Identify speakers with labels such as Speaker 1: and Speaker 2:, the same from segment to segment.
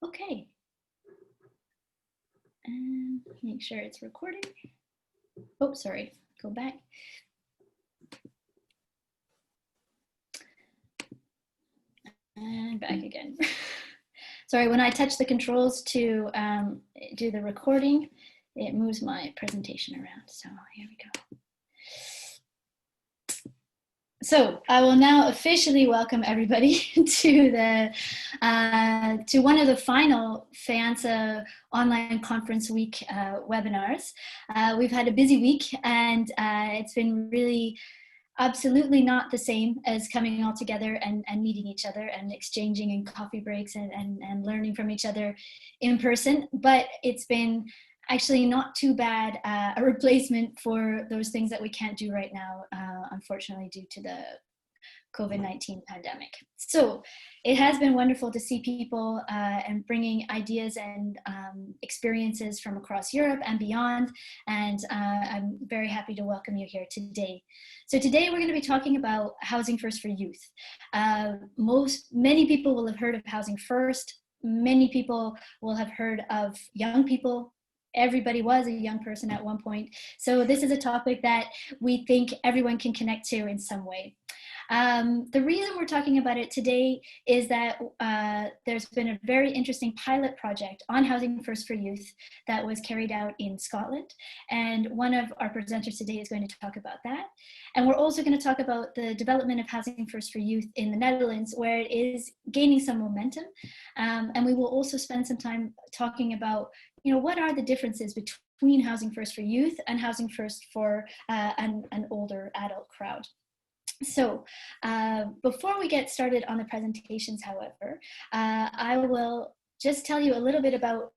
Speaker 1: Okay. And make sure it's recording. Oh, sorry, go back. And back again. Sorry, when I touch the controls to do the recording, it moves my presentation around. So here we go. So I will now officially welcome everybody to one of the final FEANTSA online conference week webinars. We've had a busy week, and it's been really absolutely not the same as coming all together and meeting each other and exchanging in coffee breaks and learning from each other in person. But it's been actually not too bad a replacement for those things that we can't do right now, unfortunately, due to the COVID-19 pandemic. So it has been wonderful to see people and bringing ideas and experiences from across Europe and beyond. And I'm very happy to welcome you here today. So today we're going to be talking about Housing First for Youth. Many people will have heard of Housing First. Many people will have heard of young people. Everybody was a young person at one point. So this is a topic that we think everyone can connect to in some way. The reason we're talking about it today is that there's been a very interesting pilot project on Housing First for Youth that was carried out in Scotland. And one of our presenters today is going to talk about that. And we're also going to talk about the development of Housing First for Youth in the Netherlands, where it is gaining some momentum. And we will also spend some time talking about, what are the differences between Housing First for Youth and Housing First for an older adult crowd. So before we get started on the presentations, however, I will just tell you a little bit about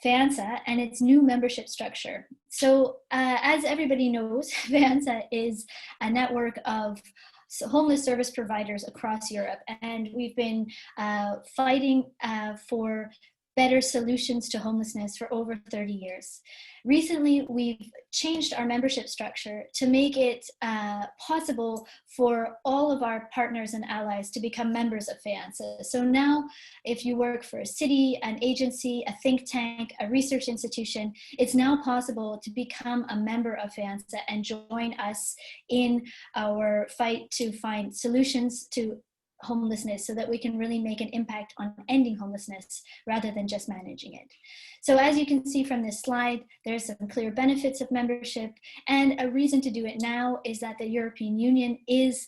Speaker 1: FEANTSA and its new membership structure. So as everybody knows, FEANTSA is a network of homeless service providers across Europe, and we've been fighting for better solutions to homelessness for over 30 years. Recently, we've changed our membership structure to make it possible for all of our partners and allies to become members of FEANTSA. So now, if you work for a city, an agency, a think tank, a research institution, it's now possible to become a member of FEANTSA and join us in our fight to find solutions to homelessness so that we can really make an impact on ending homelessness rather than just managing it. So as you can see from this slide, there's some clear benefits of membership, and a reason to do it now is that the European Union is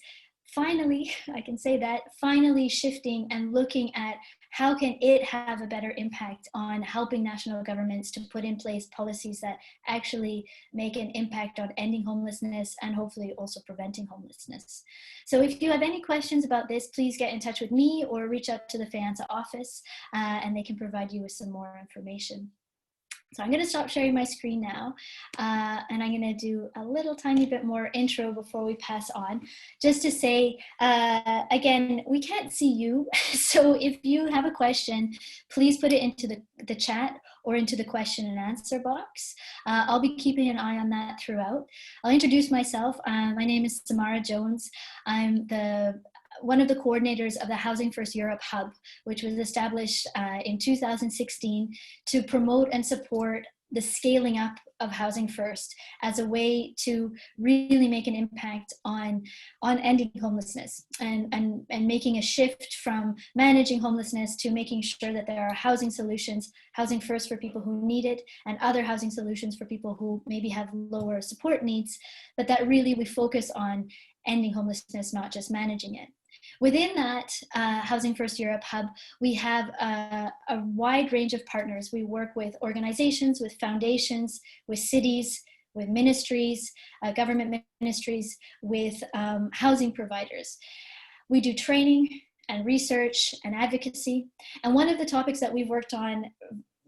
Speaker 1: finally, I can say that, finally shifting and looking at how can it have a better impact on helping national governments to put in place policies that actually make an impact on ending homelessness and hopefully also preventing homelessness. So if you have any questions about this, please get in touch with me or reach out to the FEANTSA office and they can provide you with some more information. So I'm going to stop sharing my screen now, and I'm going to do a little tiny bit more intro before we pass on, just to say, again, we can't see you, so if you have a question, please put it into the chat or into the question and answer box. I'll be keeping an eye on that throughout. I'll introduce myself. My name is Samara Jones. I'm one of the coordinators of the Housing First Europe Hub, which was established in 2016 to promote and support the scaling up of Housing First as a way to really make an impact on ending homelessness and making a shift from managing homelessness to making sure that there are housing solutions, Housing First for people who need it, and other housing solutions for people who maybe have lower support needs, but that really we focus on ending homelessness, not just managing it. Within that Housing First Europe Hub, we have a wide range of partners. We work with organizations, with foundations, with cities, with ministries, government ministries, with housing providers. We do training and research and advocacy. And one of the topics that we've worked on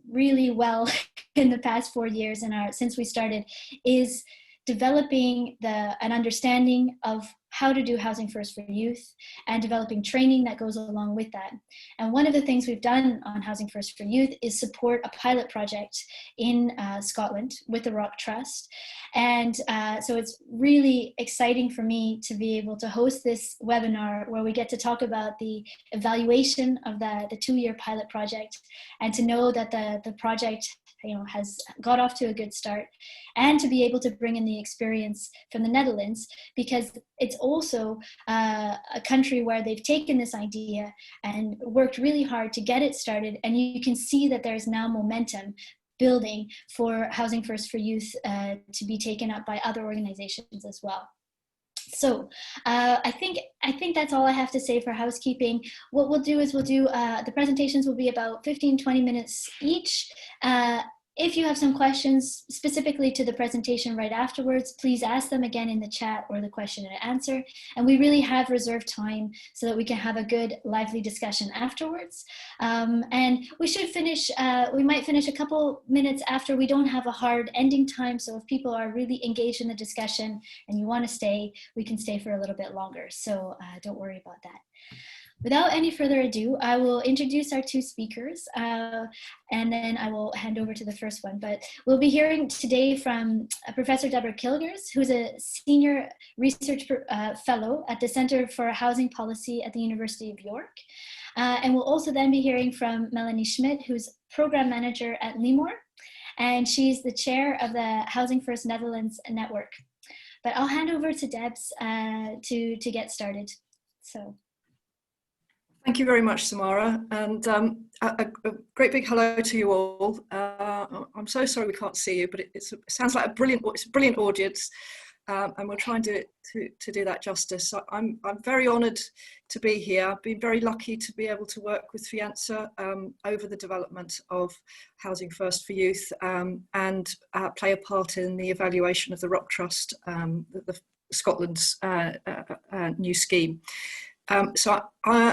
Speaker 1: really well in the past 4 years since we started is developing an understanding of how to do Housing First for Youth and developing training that goes along with that. And one of the things we've done on Housing First for Youth is support a pilot project in Scotland with the Rock Trust. And so it's really exciting for me to be able to host this webinar where we get to talk about the evaluation of the 2-year pilot project, and to know that the project has got off to a good start, and to be able to bring in the experience from the Netherlands, because it's also a country where they've taken this idea and worked really hard to get it started, and you can see that there's now momentum building for Housing First for Youth to be taken up by other organizations as well. So I think that's all I have to say for housekeeping. What we'll do is the presentations will be about 15-20 minutes each. If you have some questions specifically to the presentation right afterwards, please ask them again in the chat or the question and answer. And we really have reserved time so that we can have a good, lively discussion afterwards. And we should finish, we might finish a couple minutes after. We don't have a hard ending time. So if people are really engaged in the discussion and you want to stay, we can stay for a little bit longer. So don't worry about that. Without any further ado, I will introduce our 2 speakers, and then I will hand over to the first one. But we'll be hearing today from Professor Deborah Kilgers, who's a senior research fellow at the Center for Housing Policy at the University of York. And we'll also then be hearing from Melanie Schmidt, who's program manager at Limor, and she's the chair of the Housing First Netherlands Network. But I'll hand over to Debs to get started. So.
Speaker 2: Thank you very much, Samara, and a great big hello to you all. I'm so sorry we can't see you, but it sounds like it's a brilliant audience, and we'll try and do it to do that justice. So I'm very honoured to be here. I've been very lucky to be able to work with FEANTSA over the development of Housing First for Youth, and play a part in the evaluation of the Rock Trust, the Scotland's new scheme. So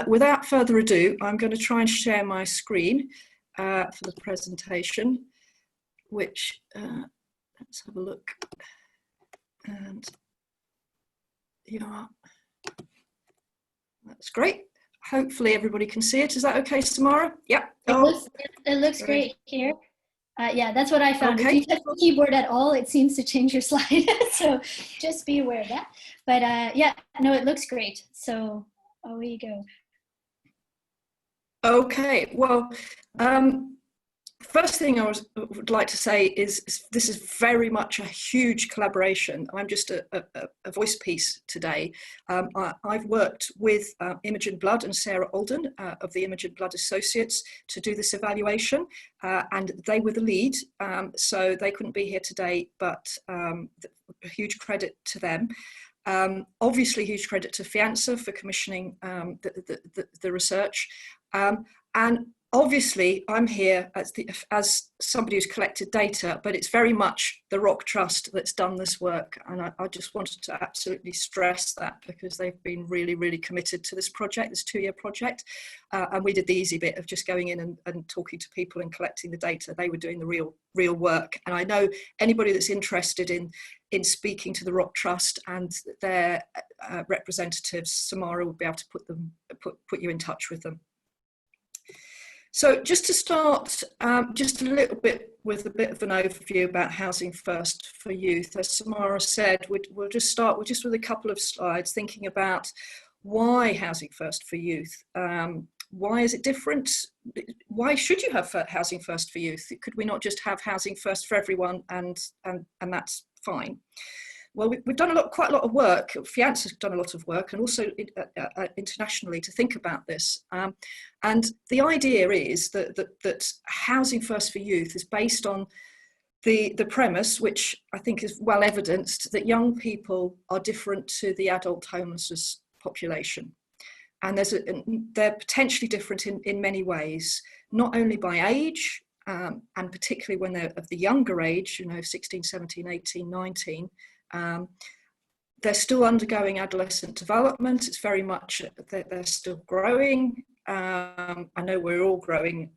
Speaker 2: without further ado, I'm going to try and share my screen for the presentation, which, let's have a look. And yeah, that's great. Hopefully everybody can see it. Is that okay, Samara? Yeah.
Speaker 1: It looks great here. Yeah, that's what I found.
Speaker 2: Okay.
Speaker 1: If you touch the keyboard at all, it seems to change your slide. So just be aware of that. But yeah, no, it looks great. So away you go.
Speaker 2: Okay, well, first thing I would like to say is this is very much a huge collaboration. I'm just a voice piece today. I've worked with Imogen Blood and Sarah Alden of the Imogen Blood Associates to do this evaluation, and they were the lead, so they couldn't be here today, but a huge credit to them. Obviously, huge credit to FEANTSA for commissioning the research, and obviously I'm here as somebody who's collected data, but it's very much the Rock Trust that's done this work, and I just wanted to absolutely stress that, because they've been really, really committed to this project, this 2-year project, and we did the easy bit of just going in and talking to people and collecting the data. They were doing the real work, and I know anybody that's interested in speaking to the Rock Trust and their representatives, Samara will be able to put you in touch with them. So just to start, just a little bit with a bit of an overview about Housing First for Youth. As Samara said, we'll just start with a couple of slides thinking about why Housing First for Youth. Why is it different? Why should you have Housing First for Youth? Could we not just have Housing First for everyone and that's fine? Well, we've done quite a lot of work. FEANTSA's done a lot of work, and also internationally, to think about this. And the idea is that Housing First for Youth is based on the premise, which I think is well evidenced, that young people are different to the adult homelessness population. And they're potentially different in many ways, not only by age, and particularly when they're of the younger age, 16, 17, 18, 19, they're still undergoing adolescent development. It's very much that they're still growing. I know we're all growing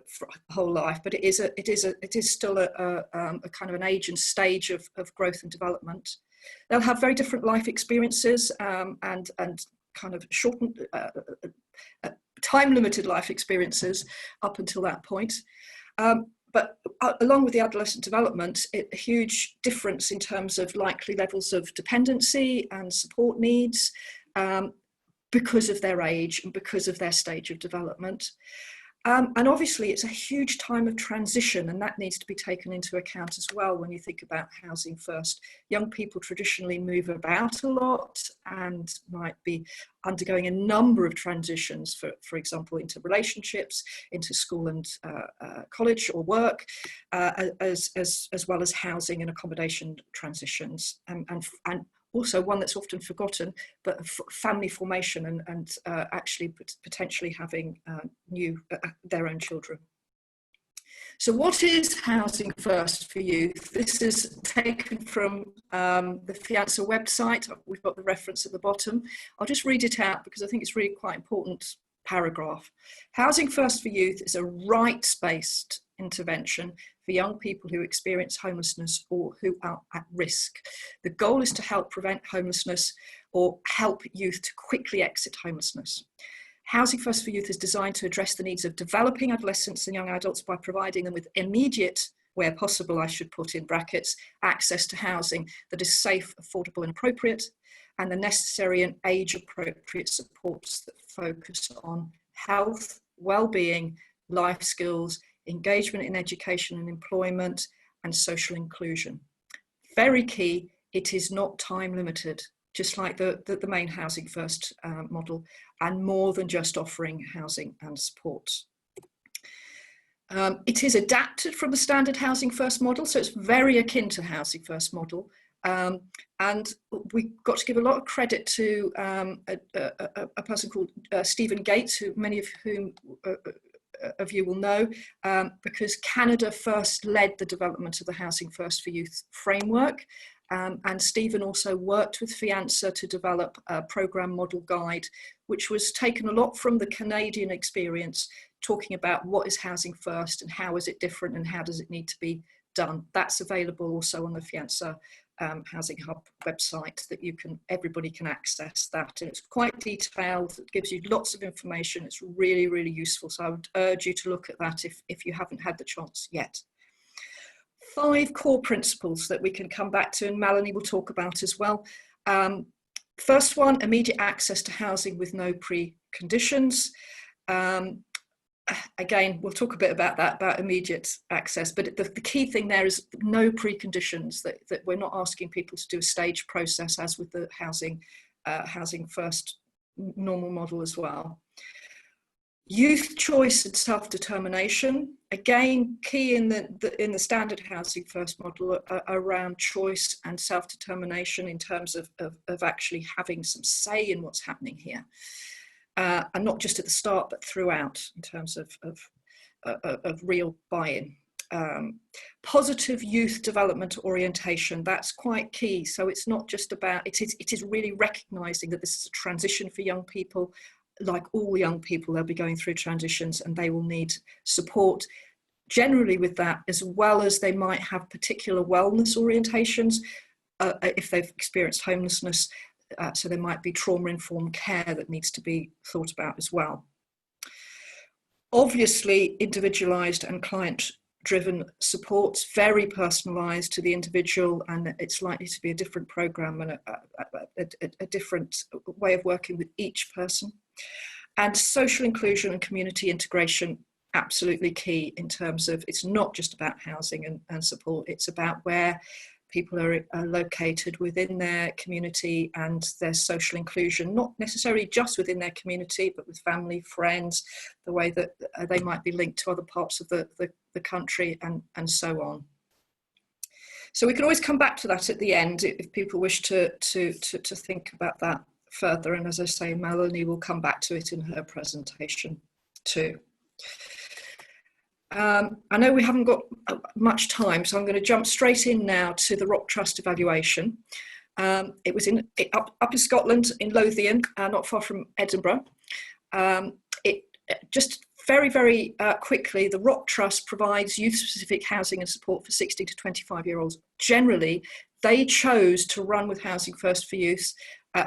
Speaker 2: for whole life, but it is still a kind of an age and stage of growth and development. They'll have very different life experiences and kind of shortened, time-limited life experiences up until that point. But along with the adolescent development, a huge difference in terms of likely levels of dependency and support needs because of their age and because of their stage of development. And obviously it's a huge time of transition, and that needs to be taken into account as well when you think about housing first. Young people traditionally move about a lot and might be undergoing a number of transitions, for example, into relationships, into school and college or work, as well as housing and accommodation transitions, and also one that's often forgotten, but family formation and actually potentially having their own children. So what is Housing First for Youth? This is taken from the FEANTSA website. We've got the reference at the bottom. I'll just read it out because I think it's really quite important paragraph. Housing First for Youth is a rights-based intervention for young people who experience homelessness or who are at risk. The goal is to help prevent homelessness or help youth to quickly exit homelessness. Housing First for Youth is designed to address the needs of developing adolescents and young adults by providing them with immediate, where possible, I should put in brackets, access to housing that is safe, affordable and appropriate, and the necessary and age-appropriate supports that focus on health, well-being, life skills, engagement in education and employment, and social inclusion. Very key, it is not time limited, just like the main Housing First model, and more than just offering housing and support. It is adapted from the standard Housing First model, so it's very akin to Housing First model. And we've got to give a lot of credit to a person called Stephen Gates, who many of whom of you will know, because Canada first led the development of the Housing First for Youth framework. And Stephen also worked with FEANTSA to develop a programme model guide, which was taken a lot from the Canadian experience, talking about what is Housing First and how is it different and how does it need to be done. That's available also on the FEANTSA Housing Hub website, that everybody can access that, and it's quite detailed. It gives you lots of information. It's really, really useful. So I would urge you to look at that if you haven't had the chance yet. 5 core principles that we can come back to, and Melanie will talk about as well. First one, immediate access to housing with no preconditions. Again, we'll talk a bit about that, about immediate access, but the key thing there is no preconditions, that we're not asking people to do a staged process as with the Housing First normal model as well. Youth choice and self-determination, again, key in the standard Housing First model, around choice and self-determination in terms of actually having some say in what's happening here. And not just at the start, but throughout, in terms of real buy-in. Positive youth development orientation, that's quite key. So it's not just about, it is really recognising that this is a transition for young people. Like all young people, they'll be going through transitions and they will need support generally with that, as well as they might have particular wellness orientations if they've experienced homelessness. So there might be trauma-informed care that needs to be thought about as well. Obviously, individualised and client-driven supports, very personalised to the individual, and it's likely to be a different programme and a different way of working with each person. And social inclusion and community integration, absolutely key in terms of, it's not just about housing and support, it's about where people are located within their community and their social inclusion, not necessarily just within their community, but with family, friends, the way that they might be linked to other parts of the country, and so on. So we can always come back to that at the end if people wish to think about that further. And as I say, Melanie will come back to it in her presentation too. I know we haven't got much time, so I'm going to jump straight in now to the Rock Trust evaluation. It was up in Scotland, in Lothian, not far from Edinburgh. Just very, very quickly, the Rock Trust provides youth-specific housing and support for 60 to 25-year-olds. Generally, they chose to run with Housing First for Youth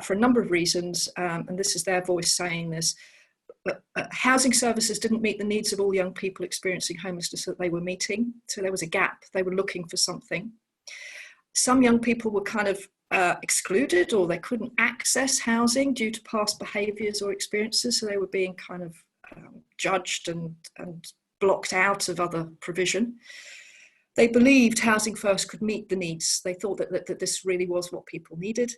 Speaker 2: for a number of reasons, and this is their voice saying this. Housing services didn't meet the needs of all young people experiencing homelessness that they were meeting, so there was a gap. They were looking for something. Some young people were kind of excluded, or they couldn't access housing due to past behaviours or experiences, so they were being kind of judged and blocked out of other provision. They believed Housing First could meet the needs. They thought that this really was what people needed.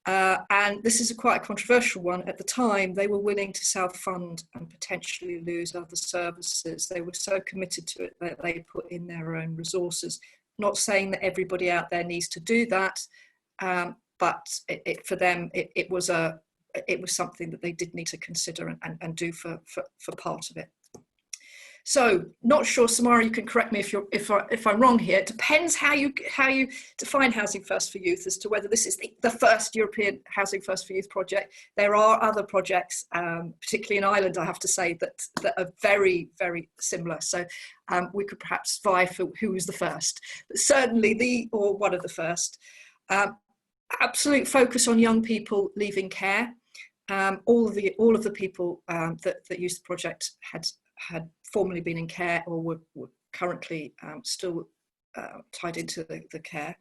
Speaker 2: And this is quite a controversial one. At the time, they were willing to self-fund and potentially lose other services. They were so committed to it that they put in their own resources. Not saying that everybody out there needs to do that, but for them, it was something that they did need to consider and do for part of it. So, not sure, Samara, you can correct me if I'm wrong here. It depends how you define Housing First for Youth as to whether this is the first European Housing First for Youth project. There are other projects, particularly in Ireland, I have to say, that are very, very similar. So we could perhaps vie for who was the first, but certainly or one of the first. Absolute focus on young people leaving care. All of the people that used the project had formerly been in care or were currently still tied into the care.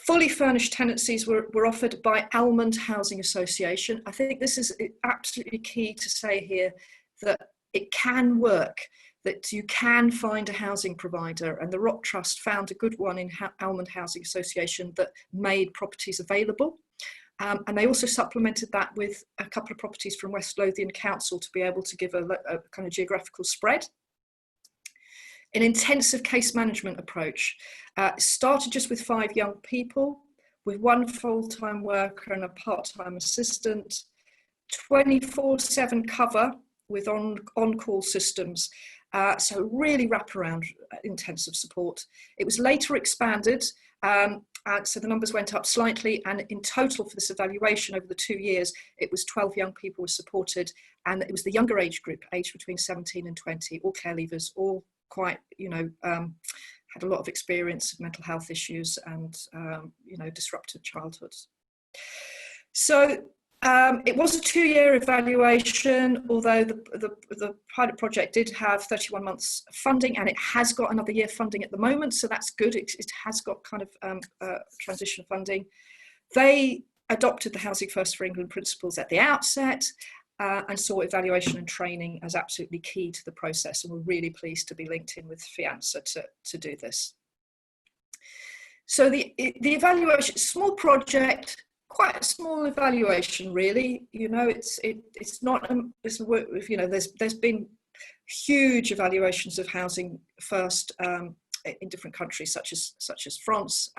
Speaker 2: Fully furnished tenancies were offered by Almond Housing Association. I think this is absolutely key to say here, that it can work, that you can find a housing provider, and the Rock Trust found a good one in Almond Housing Association that made properties available. And they also supplemented that with a couple of properties from West Lothian Council to be able to give a kind of geographical spread. An intensive case management approach. Started just with 5 young people, with 1 full-time worker and a part-time assistant, 24/7 cover with on-call systems. So really wraparound intensive support. It was later expanded, so the numbers went up slightly, and in total for this evaluation over the 2 years, it was 12 young people were supported, and it was the younger age group, aged between 17 and 20, all care leavers, all quite, had a lot of experience of mental health issues and, disrupted childhoods. So it was a 2-year evaluation, although the pilot project did have 31 months funding, and it has got another year funding at the moment, so that's good. It has got kind of transition funding. They adopted the Housing First for England principles at the outset and saw evaluation and training as absolutely key to the process, and we're really pleased to be linked in with FEANTSA to do this. So the evaluation, small project, quite a small evaluation, really. It's not. There's been huge evaluations of Housing First in different countries, such as France.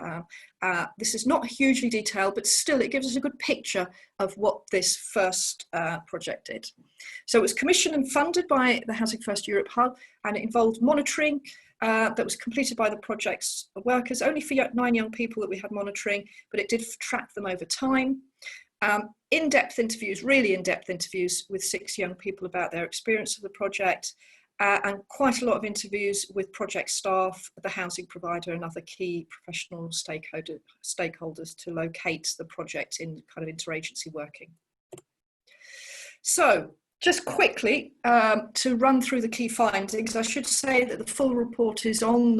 Speaker 2: This is not hugely detailed, but still, it gives us a good picture of what this first project did. So it was commissioned and funded by the Housing First Europe Hub, and it involved monitoring. That was completed by the project's workers, only for 9 young people that we had monitoring, but it did track them over time. In-depth interviews, really in-depth interviews with 6 young people about their experience of the project, and quite a lot of interviews with project staff, the housing provider, and other key professional stakeholders to locate the project in kind of interagency working. So, just quickly, to run through the key findings, I should say that the full report is on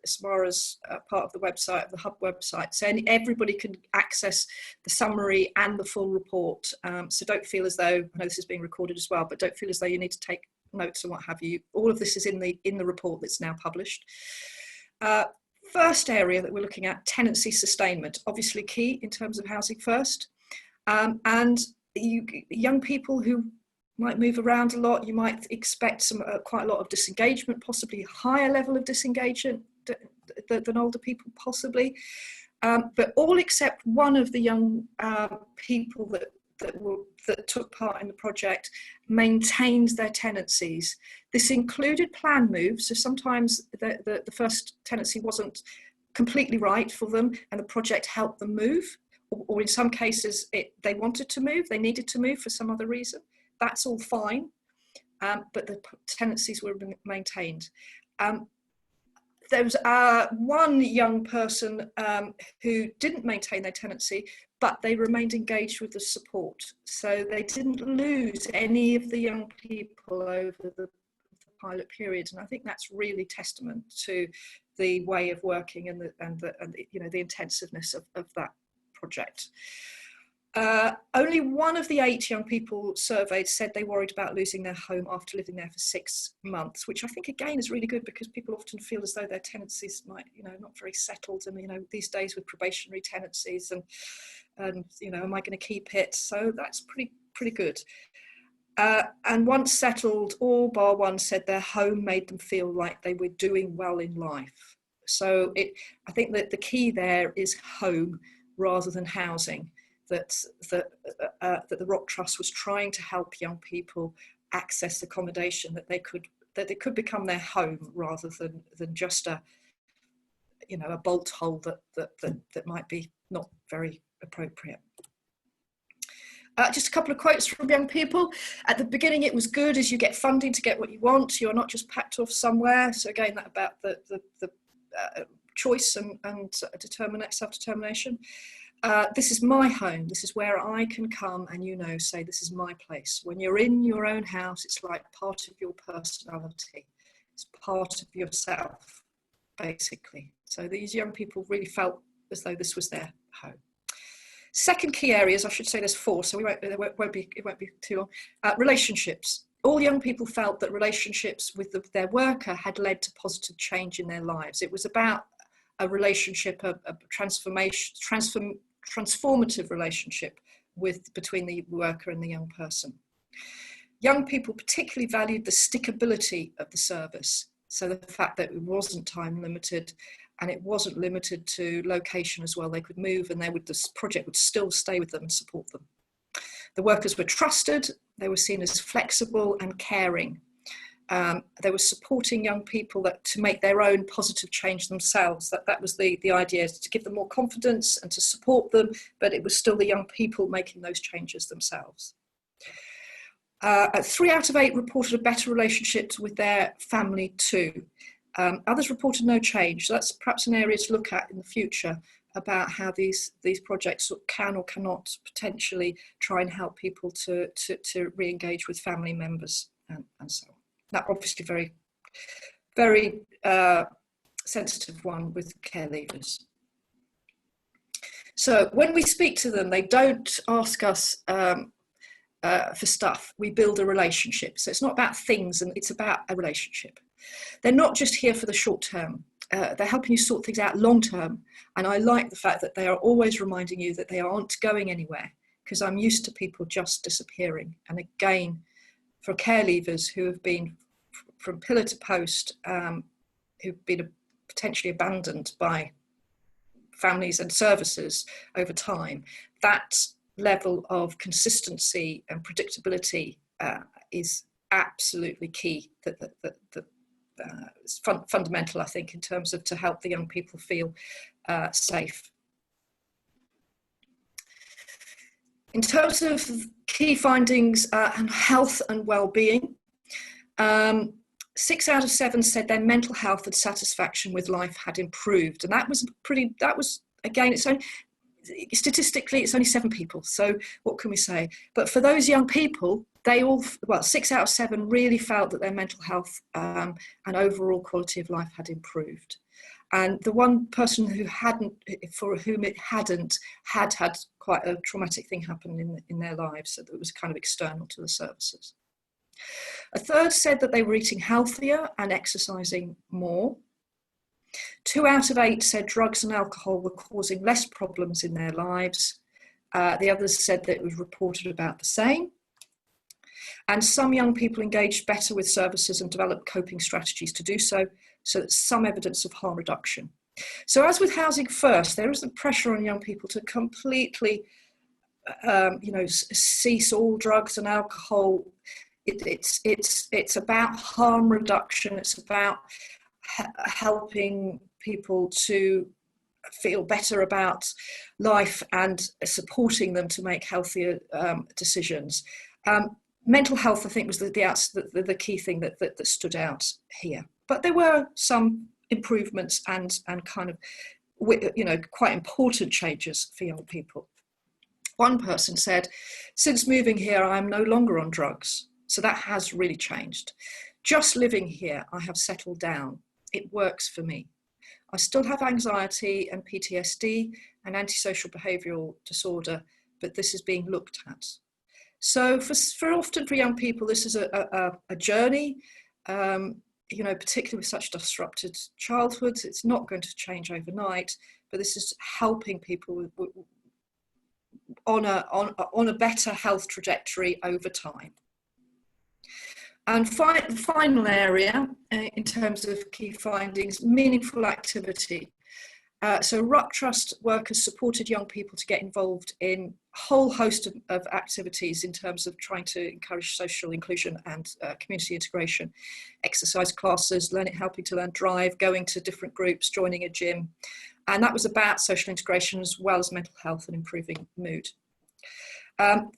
Speaker 2: Samara's part of the website, of the Hub website, so everybody can access the summary and the full report. So don't feel as though, I know this is being recorded as well, but don't feel as though you need to take notes and what have you. All of this is in the report that's now published. First area that we're looking at, tenancy sustainment, obviously key in terms of Housing First. And young people who might move around a lot, you might expect quite a lot of disengagement, possibly a higher level of disengagement than older people, possibly. But all except one of the young people that took part in the project maintained their tenancies. This included planned moves, so sometimes the first tenancy wasn't completely right for them, and the project helped them move. Or in some cases, they wanted to move, they needed to move for some other reason. that's all fine, but the tenancies were maintained. There was one young person who didn't maintain their tenancy, but they remained engaged with the support. So they didn't lose any of the young people over the pilot period. And I think that's really testament to the way of working and the intensiveness of that project. Only one of the 8 young people surveyed said they worried about losing their home after living there for 6 months, which I think again is really good, because people often feel as though their tenancies might, not very settled. And, these days with probationary tenancies and am I going to keep it? So that's pretty good. And once settled, all bar one said their home made them feel like they were doing well in life. So I think that the key there is home rather than housing. That the Rock Trust was trying to help young people access accommodation that they could become their home, rather than just a bolt hole that might be not very appropriate. Just a couple of quotes from young people. At the beginning, it was good as you get funding to get what you want. You're not just packed off somewhere. So again, that about the choice and self-determination. This is my home. This is where I can come and, say, this is my place. When you're in your own house, it's like part of your personality. It's part of yourself, basically. So these young people really felt as though this was their home. Second key areas, I should say there's 4, so it won't be too long. Relationships. All young people felt that relationships with their worker had led to positive change in their lives. It was about a relationship, a transformative relationship between the worker and the young person. Young people particularly valued the stickability of the service. So the fact that it wasn't time limited, and it wasn't limited to location as well. They could move, and this project would still stay with them and support them. The workers were trusted. They were seen as flexible and caring. They were supporting young people to make their own positive change themselves. That was the idea, to give them more confidence and to support them, but it was still the young people making those changes themselves. 3 out of 8 reported a better relationship with their family too. Others reported no change. So that's perhaps an area to look at in the future, about how these projects can or cannot potentially try and help people to re-engage with family members and so on. That obviously very, very sensitive one with care leavers. So when we speak to them, they don't ask us for stuff. We build a relationship. So it's not about things, and it's about a relationship. They're not just here for the short term. They're helping you sort things out long term. And I like the fact that they are always reminding you that they aren't going anywhere, because I'm used to people just disappearing. And again, for care leavers who have been from pillar to post, who've been potentially abandoned by families and services over time, that level of consistency and predictability is absolutely key. It's fundamental, I think, in terms of to help the young people feel safe. In terms of key findings and health and well-being, 6 out of 7 said their mental health and satisfaction with life had improved, and that was again, statistically it's only 7 people, so what can we say? But for those young people, 6 out of 7 really felt that their mental health and overall quality of life had improved. And the one person for whom it hadn't, had quite a traumatic thing happen in their lives, so that it was kind of external to the services. A third said that they were eating healthier and exercising more. 2 out of 8 said drugs and alcohol were causing less problems in their lives. The others said that it was reported about the same. And some young people engaged better with services and developed coping strategies to do so, so that's some evidence of harm reduction. So as with Housing First, there isn't pressure on young people to completely cease all drugs and alcohol. It's about harm reduction. It's about helping people to feel better about life and supporting them to make healthier decisions. mental health, I think, was the key thing that stood out here. But there were some improvements and kind of, quite important changes for young people. One person said, since moving here, I am no longer on drugs. So that has really changed. Just living here, I have settled down. It works for me. I still have anxiety and PTSD and antisocial behavioural disorder, but this is being looked at. So for often for young people, this is a journey, particularly with such disrupted childhoods. It's not going to change overnight, but this is helping people on a better health trajectory over time. And final area in terms of key findings, meaningful activity. So Ruck Trust workers supported young people to get involved in a whole host of activities in terms of trying to encourage social inclusion and community integration, exercise classes, helping to learn drive, going to different groups, joining a gym. And that was about social integration as well as mental health and improving mood.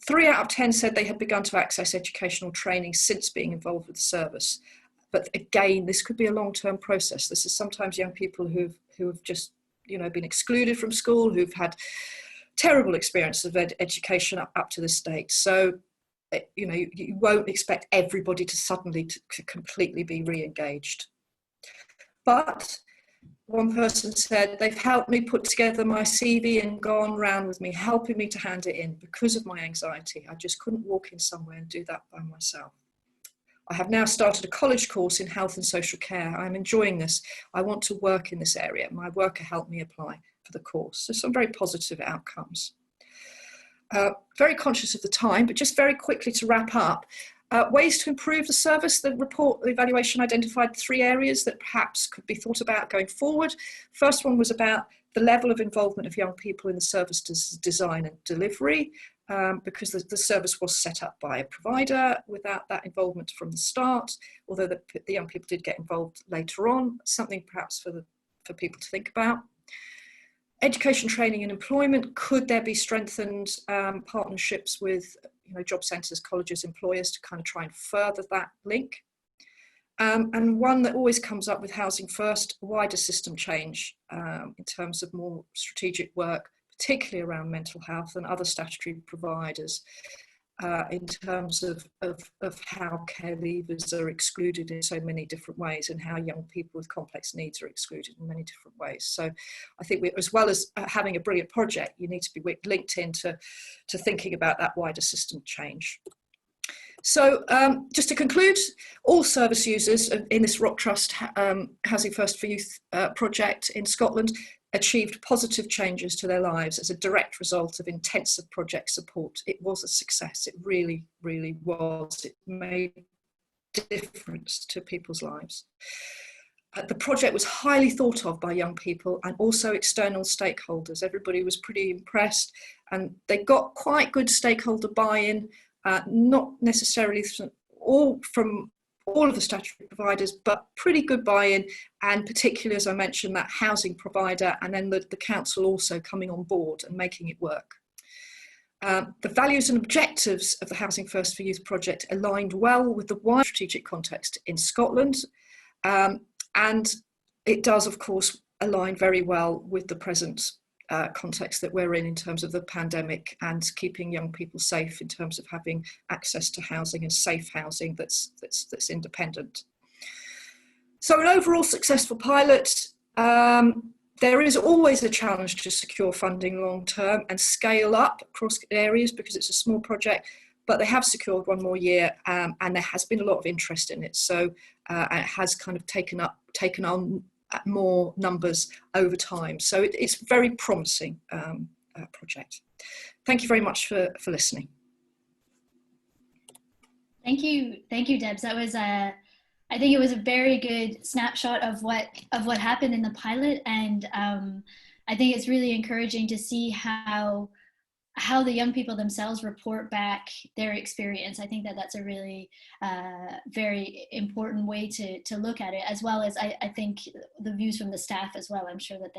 Speaker 2: 3 out of 10 said they had begun to access educational training since being involved with the service. But again, this could be a long-term process. This is sometimes young people who have just, been excluded from school, who've had terrible experiences of education up to this state. So, you won't expect everybody to suddenly to completely be re-engaged. But one person said, they've helped me put together my CV and gone round with me, helping me to hand it in because of my anxiety. I just couldn't walk in somewhere and do that by myself. I have now started a college course in health and social care. I'm enjoying this. I want to work in this area. My worker helped me apply for the course. So some very positive outcomes. Very conscious of the time, but just very quickly to wrap up. Ways to improve the service. The evaluation identified 3 areas that perhaps could be thought about going forward. First one was about the level of involvement of young people in the service design and delivery, because the service was set up by a provider without that involvement from the start, although the young people did get involved later on, something perhaps for people to think about. Education, training and employment. Could there be strengthened partnerships with job centres, colleges, employers to kind of try and further that link? And one that always comes up with Housing First, wider system change in terms of more strategic work, particularly around mental health and other statutory providers, in terms of how care leavers are excluded in so many different ways and how young people with complex needs are excluded in many different ways. So I think as well as having a brilliant project, you need to be linked into thinking about that wider system change. So just to conclude, all service users in this Rock Trust Housing First for Youth project in Scotland achieved positive changes to their lives as a direct result of intensive project support. It was a success. It really, really was. It made a difference to people's lives. The project was highly thought of by young people and also external stakeholders. Everybody was pretty impressed, and they got quite good stakeholder buy-in, not necessarily from all of the statutory providers, but pretty good buy-in, and particularly, as I mentioned, that housing provider and then the council also coming on board and making it work. The values and objectives of the Housing First for Youth project aligned well with the wider strategic context in Scotland, and it does, of course, align very well with the present context that we're in terms of the pandemic and keeping young people safe in terms of having access to housing and safe housing that's independent. So an overall successful pilot. There is always a challenge to secure funding long term and scale up across areas because it's a small project, but they have secured 1 more year, and there has been a lot of interest in it. So it has kind of taken on more numbers over time. So it's a very promising project. Thank you very much for listening.
Speaker 1: Thank you, Debs. That was I think it was a very good snapshot of what happened in the pilot, and I think it's really encouraging to see how how the young people themselves report back their experience. I think that that's a really very important way to look at it, as well as I think the views from the staff as well. I'm sure that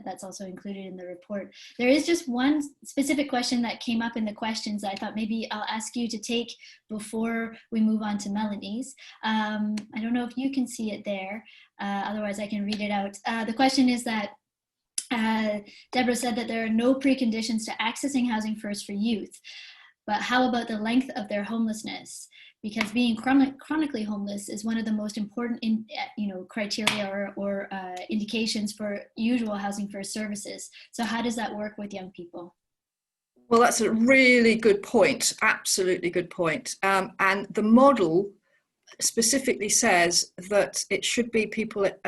Speaker 1: that's also included in the report. There is just one specific question that came up in the questions that I thought maybe I'll ask you to take before we move on to Melanie's. I don't know if you can see it there. Otherwise, I can read it out. The question is that Deborah said that there are no preconditions to accessing Housing First for youth, but how about the length of their homelessness? Because being chronically homeless is one of the most important criteria or indications for usual Housing First services. So how does that work with young people?
Speaker 2: Well, that's a really good point, absolutely good point. And the model specifically says that it should be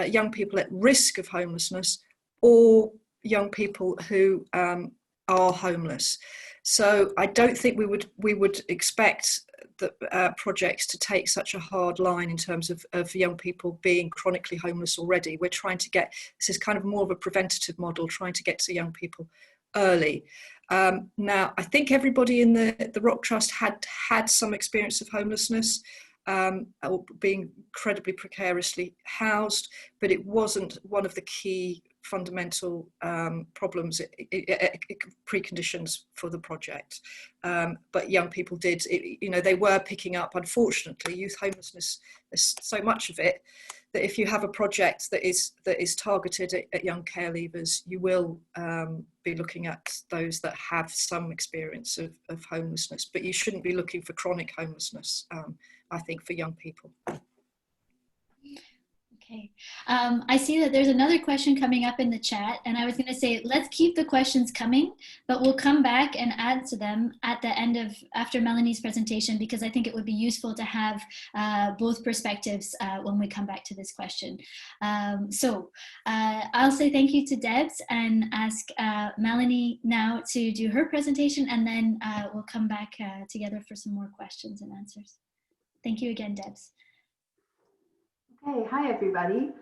Speaker 2: young people at risk of homelessness, or young people who are homeless. So I don't think we would expect the projects to take such a hard line in terms of young people being chronically homeless already. We're trying to this is kind of more of a preventative model, trying to get to young people early. Now, I think everybody in the Rock Trust had some experience of homelessness, or being incredibly precariously housed, but it wasn't one of the key fundamental problems, preconditions for the project. But young people did, they were picking up, unfortunately, youth homelessness. There's so much of it that if you have a project that is targeted at young care leavers, you will be looking at those that have some experience of homelessness, but you shouldn't be looking for chronic homelessness, I think, for young people.
Speaker 1: Okay, I see that there's another question coming up in the chat, and I was going to say, let's keep the questions coming, but we'll come back and add to them at the end after Melanie's presentation, because I think it would be useful to have both perspectives when we come back to this question. So I'll say thank you to Debs and ask Melanie now to do her presentation, and then we'll come back together for some more questions and answers. Thank you again, Debs.
Speaker 3: Okay, hi everybody.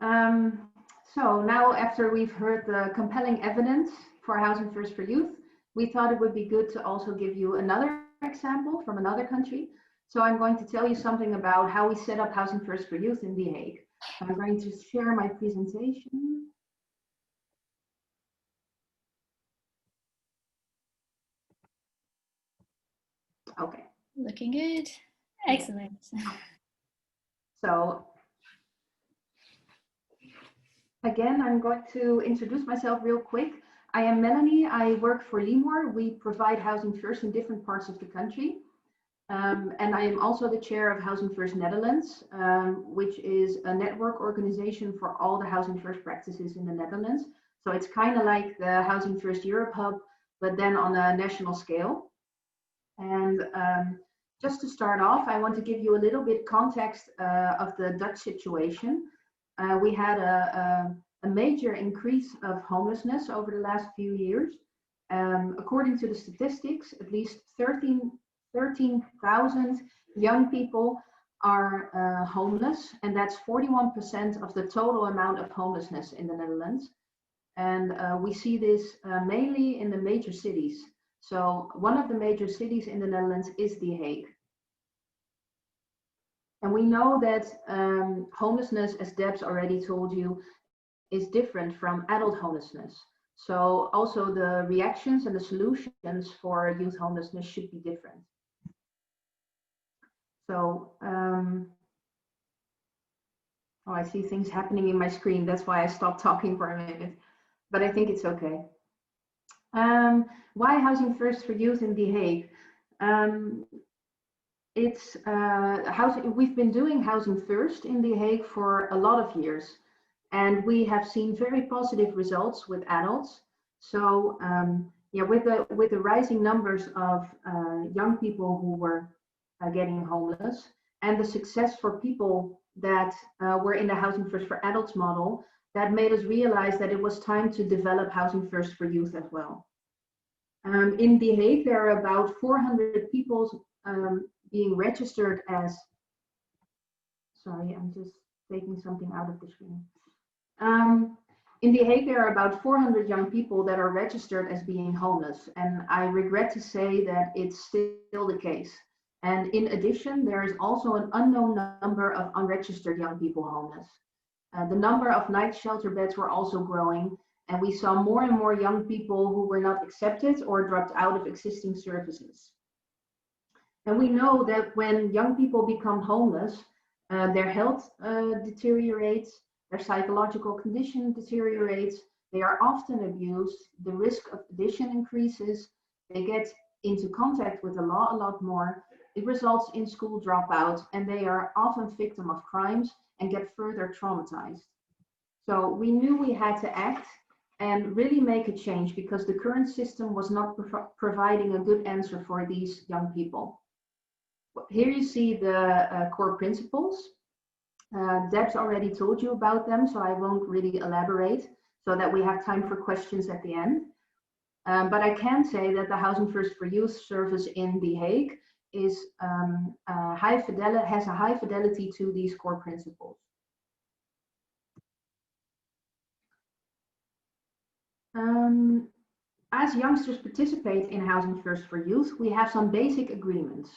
Speaker 3: So now, after we've heard the compelling evidence for Housing First for Youth, we thought it would be good to also give you another example from another country. So I'm going to tell you something about how we set up Housing First for Youth in The Hague. I'm going to share my presentation. Okay.
Speaker 1: Looking good. Excellent.
Speaker 3: So again, I'm going to introduce myself real quick. I am Melanie. I work for Limor. We provide Housing First in different parts of the country. And I am also the chair of Housing First Netherlands, which is a network organization for all the Housing First practices in the Netherlands. So it's kind of like the Housing First Europe hub, but then on a national scale. And just to start off, I want to give you a little bit context of the Dutch situation. We had a major increase of homelessness over the last few years. According to the statistics, at least 13,000 young people are homeless, and that's 41% of the total amount of homelessness in the Netherlands. And we see this mainly in the major cities. So one of the major cities in the Netherlands is The Hague. And we know that homelessness, as Debs already told you, is different from adult homelessness. So also the reactions and the solutions for youth homelessness should be different. So, oh, I see things happening in my screen. That's why I stopped talking for a minute, but I think it's okay. Why Housing First for Youth in The Hague? We've been doing Housing First in The Hague for a lot of years, and we have seen very positive results with adults. So yeah, with the rising numbers of young people who were getting homeless, and the success for people that were in the Housing First for Adults model, that made us realize that it was time to develop Housing First for Youth as well. In The Hague, there are about 400 people being registered as, sorry, I'm just taking something out of the screen. In The Hague, there are about 400 young people that are registered as being homeless, and I regret to say that it's still the case. And in addition, there is also an unknown number of unregistered young people homeless. The number of night shelter beds were also growing, and we saw more and more young people who were not accepted or dropped out of existing services. And we know that when young people become homeless, their health deteriorates, their psychological condition deteriorates, they are often abused, the risk of addiction increases, they get into contact with the law a lot more, it results in school dropout, and they are often victim of crimes and get further traumatized. So we knew we had to act and really make a change because the current system was not providing a good answer for these young people. Here you see the core principles. Deb's already told you about them, so I won't really elaborate so that we have time for questions at the end. But I can say that the Housing First for Youth service in The Hague is has a high fidelity to these core principles. As youngsters participate in Housing First for Youth, we have some basic agreements.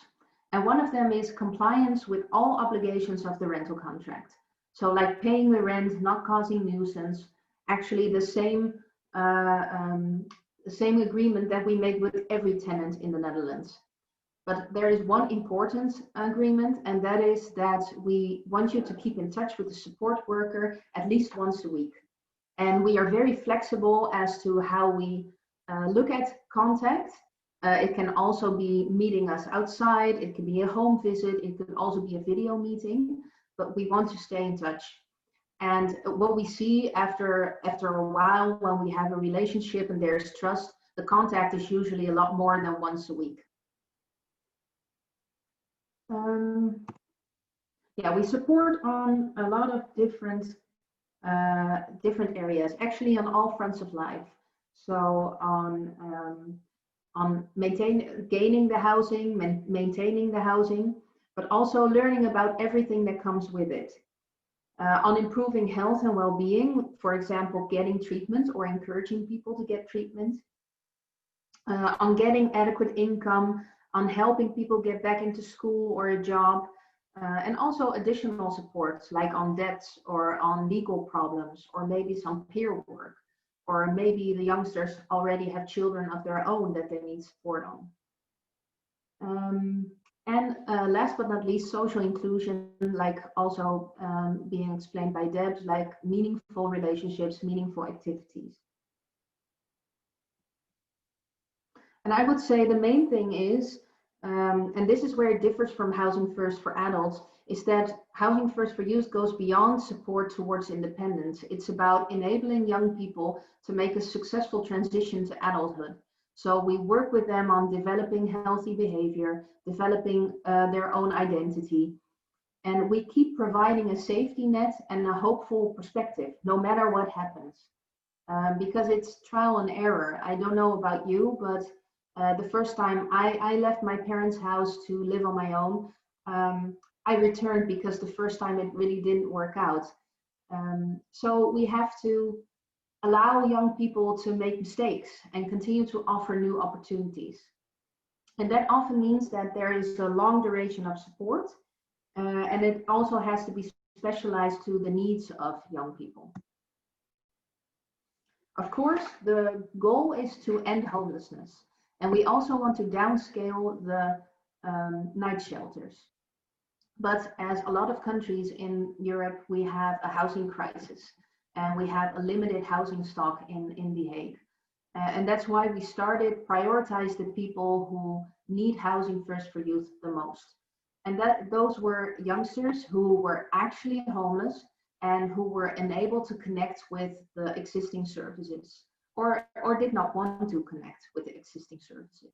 Speaker 3: And one of them is compliance with all obligations of the rental contract. So like paying the rent, not causing nuisance, actually the same agreement that we make with every tenant in the Netherlands. But there is one important agreement, and that is that we want you to keep in touch with the support worker at least once a week. And we are very flexible as to how we look at contact. It can also be meeting us outside, it can be a home visit, it could also be a video meeting, but we want to stay in touch. And what we see after a while, when we have a relationship and there's trust, the contact is usually a lot more than once a week. Yeah, we support on a lot of different areas, actually on all fronts of life. So on gaining the housing, maintaining the housing, but also learning about everything that comes with it. On improving health and well-being, for example, getting treatment or encouraging people to get treatment. On getting adequate income, on helping people get back into school or a job, and also additional supports like on debts or on legal problems, or maybe some peer work, or maybe the youngsters already have children of their own that they need support on. And last but not least, social inclusion, like also being explained by Deb, like meaningful relationships, meaningful activities. And I would say the main thing is, and this is where it differs from Housing First for adults, is that Housing First for Youth goes beyond support towards independence. It's about enabling young people to make a successful transition to adulthood. So we work with them on developing healthy behavior, developing their own identity. And we keep providing a safety net and a hopeful perspective, no matter what happens. Because it's trial and error. I don't know about you, but the first time I left my parents' house to live on my own, I returned because the first time it really didn't work out. So we have to allow young people to make mistakes and continue to offer new opportunities. And that often means that there is a long duration of support, and it also has to be specialized to the needs of young people. Of course, the goal is to end homelessness. And we also want to downscale the night shelters. But as a lot of countries in Europe, we have a housing crisis and we have a limited housing stock in The Hague. And that's why we started prioritize the people who need Housing First for Youth the most. And those were youngsters who were actually homeless and who were unable to connect with the existing services, or did not want to connect with the existing services.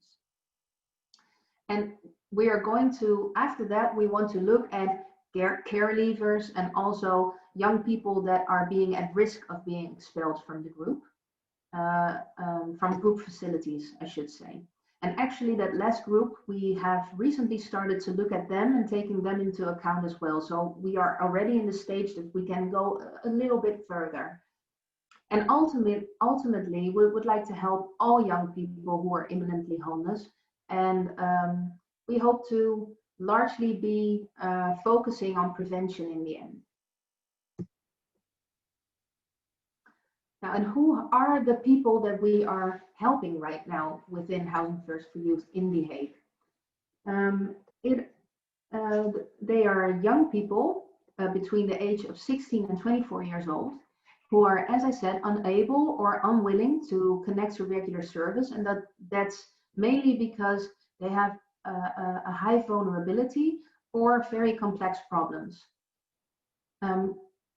Speaker 3: And we are going to, after that, we want to look at care leavers and also young people that are being at risk of being expelled from the group, from group facilities, I should say. And actually that last group, we have recently started to look at them and taking them into account as well. So we are already in the stage that we can go a little bit further. And ultimately, we would like to help all young people who are imminently homeless. And we hope to largely be focusing on prevention in the end. Now, and who are the people that we are helping right now within Housing First for Youth in The Hague? They are young people between the age of 16 and 24 years old who are, as I said, unable or unwilling to connect to regular service. And that's mainly because they have a high vulnerability or very complex problems.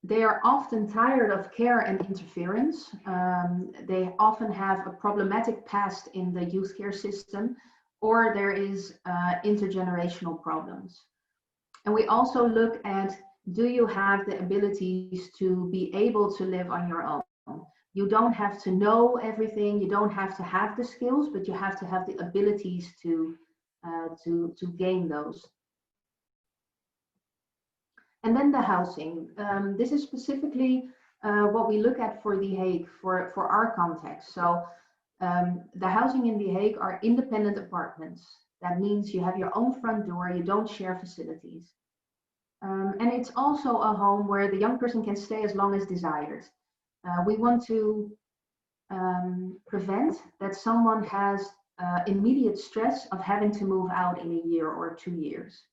Speaker 3: They are often tired of care and interference. They often have a problematic past in the youth care system, or there is intergenerational problems. And we also look at, do you have the abilities to be able to live on your own? You don't have to know everything, you don't have to have the skills, but you have to have the abilities to gain those. And then the housing. This is specifically what we look at for The Hague, for our context. So the housing in The Hague are independent apartments. That means you have your own front door, you don't share facilities. And it's also a home where the young person can stay as long as desired. We want to prevent that someone has immediate stress of having to move out in a year or 2 years.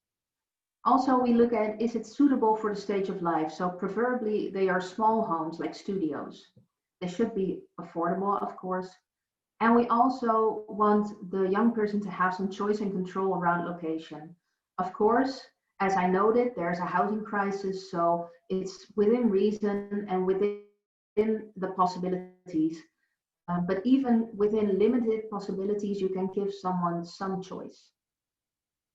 Speaker 3: Also, we look at, is it suitable for the stage of life? So preferably they are small homes like studios. They should be affordable, of course. And we also want the young person to have some choice and control around location. Of course, as I noted, there's a housing crisis, so it's within reason and within the possibilities. But even within limited possibilities, you can give someone some choice.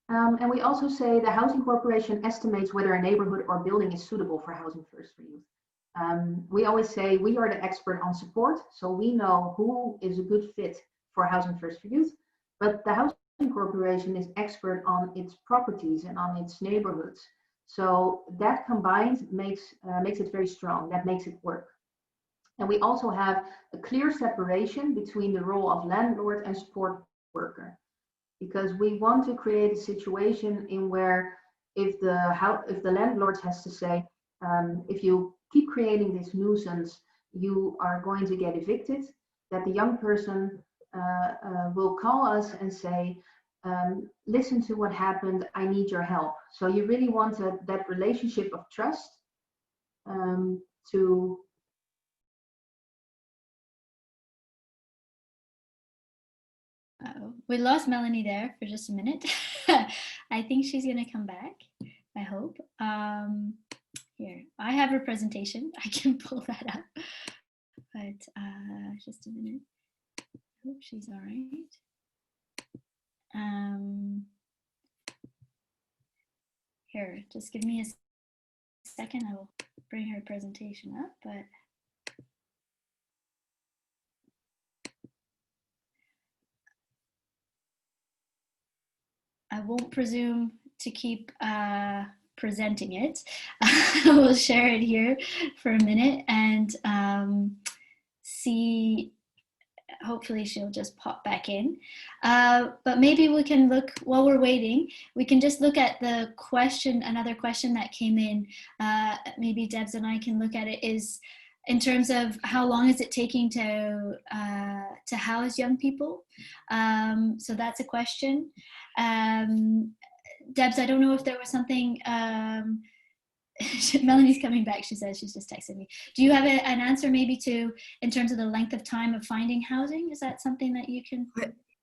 Speaker 3: And we also say the Housing Corporation estimates whether a neighborhood or building is suitable for Housing First for Youth. We always say we are the expert on support, so we know who is a good fit for Housing First for Youth, but the Housing Corporation is expert on its properties and on its neighborhoods. So that combined makes it very strong, that makes it work. And we also have a clear separation between the role of landlord and support worker, because we want to create a situation in where if the landlord has to say, if you keep creating this nuisance, you are going to get evicted, that the young person will call us and say, listen to what happened, I need your help. So you really want that relationship of trust to
Speaker 1: we lost Melanie there for just a minute. I think she's going to come back, I hope. Here, I have her presentation. I can pull that up, but just a minute. I hope she's all right. Here, just give me a second. I will bring her presentation up, but I won't presume to keep presenting it. I will share it here for a minute and see, hopefully she'll just pop back in. But maybe we can look, while we're waiting, we can just look at the question, another question that came in. Maybe Debs and I can look at it, is in terms of how long is it taking to house young people? So that's a question. Debs, I don't know if there was something, Melanie's coming back, she says, she's just texted me. Do you have an answer maybe to, in terms of the length of time of finding housing? Is that something that you can?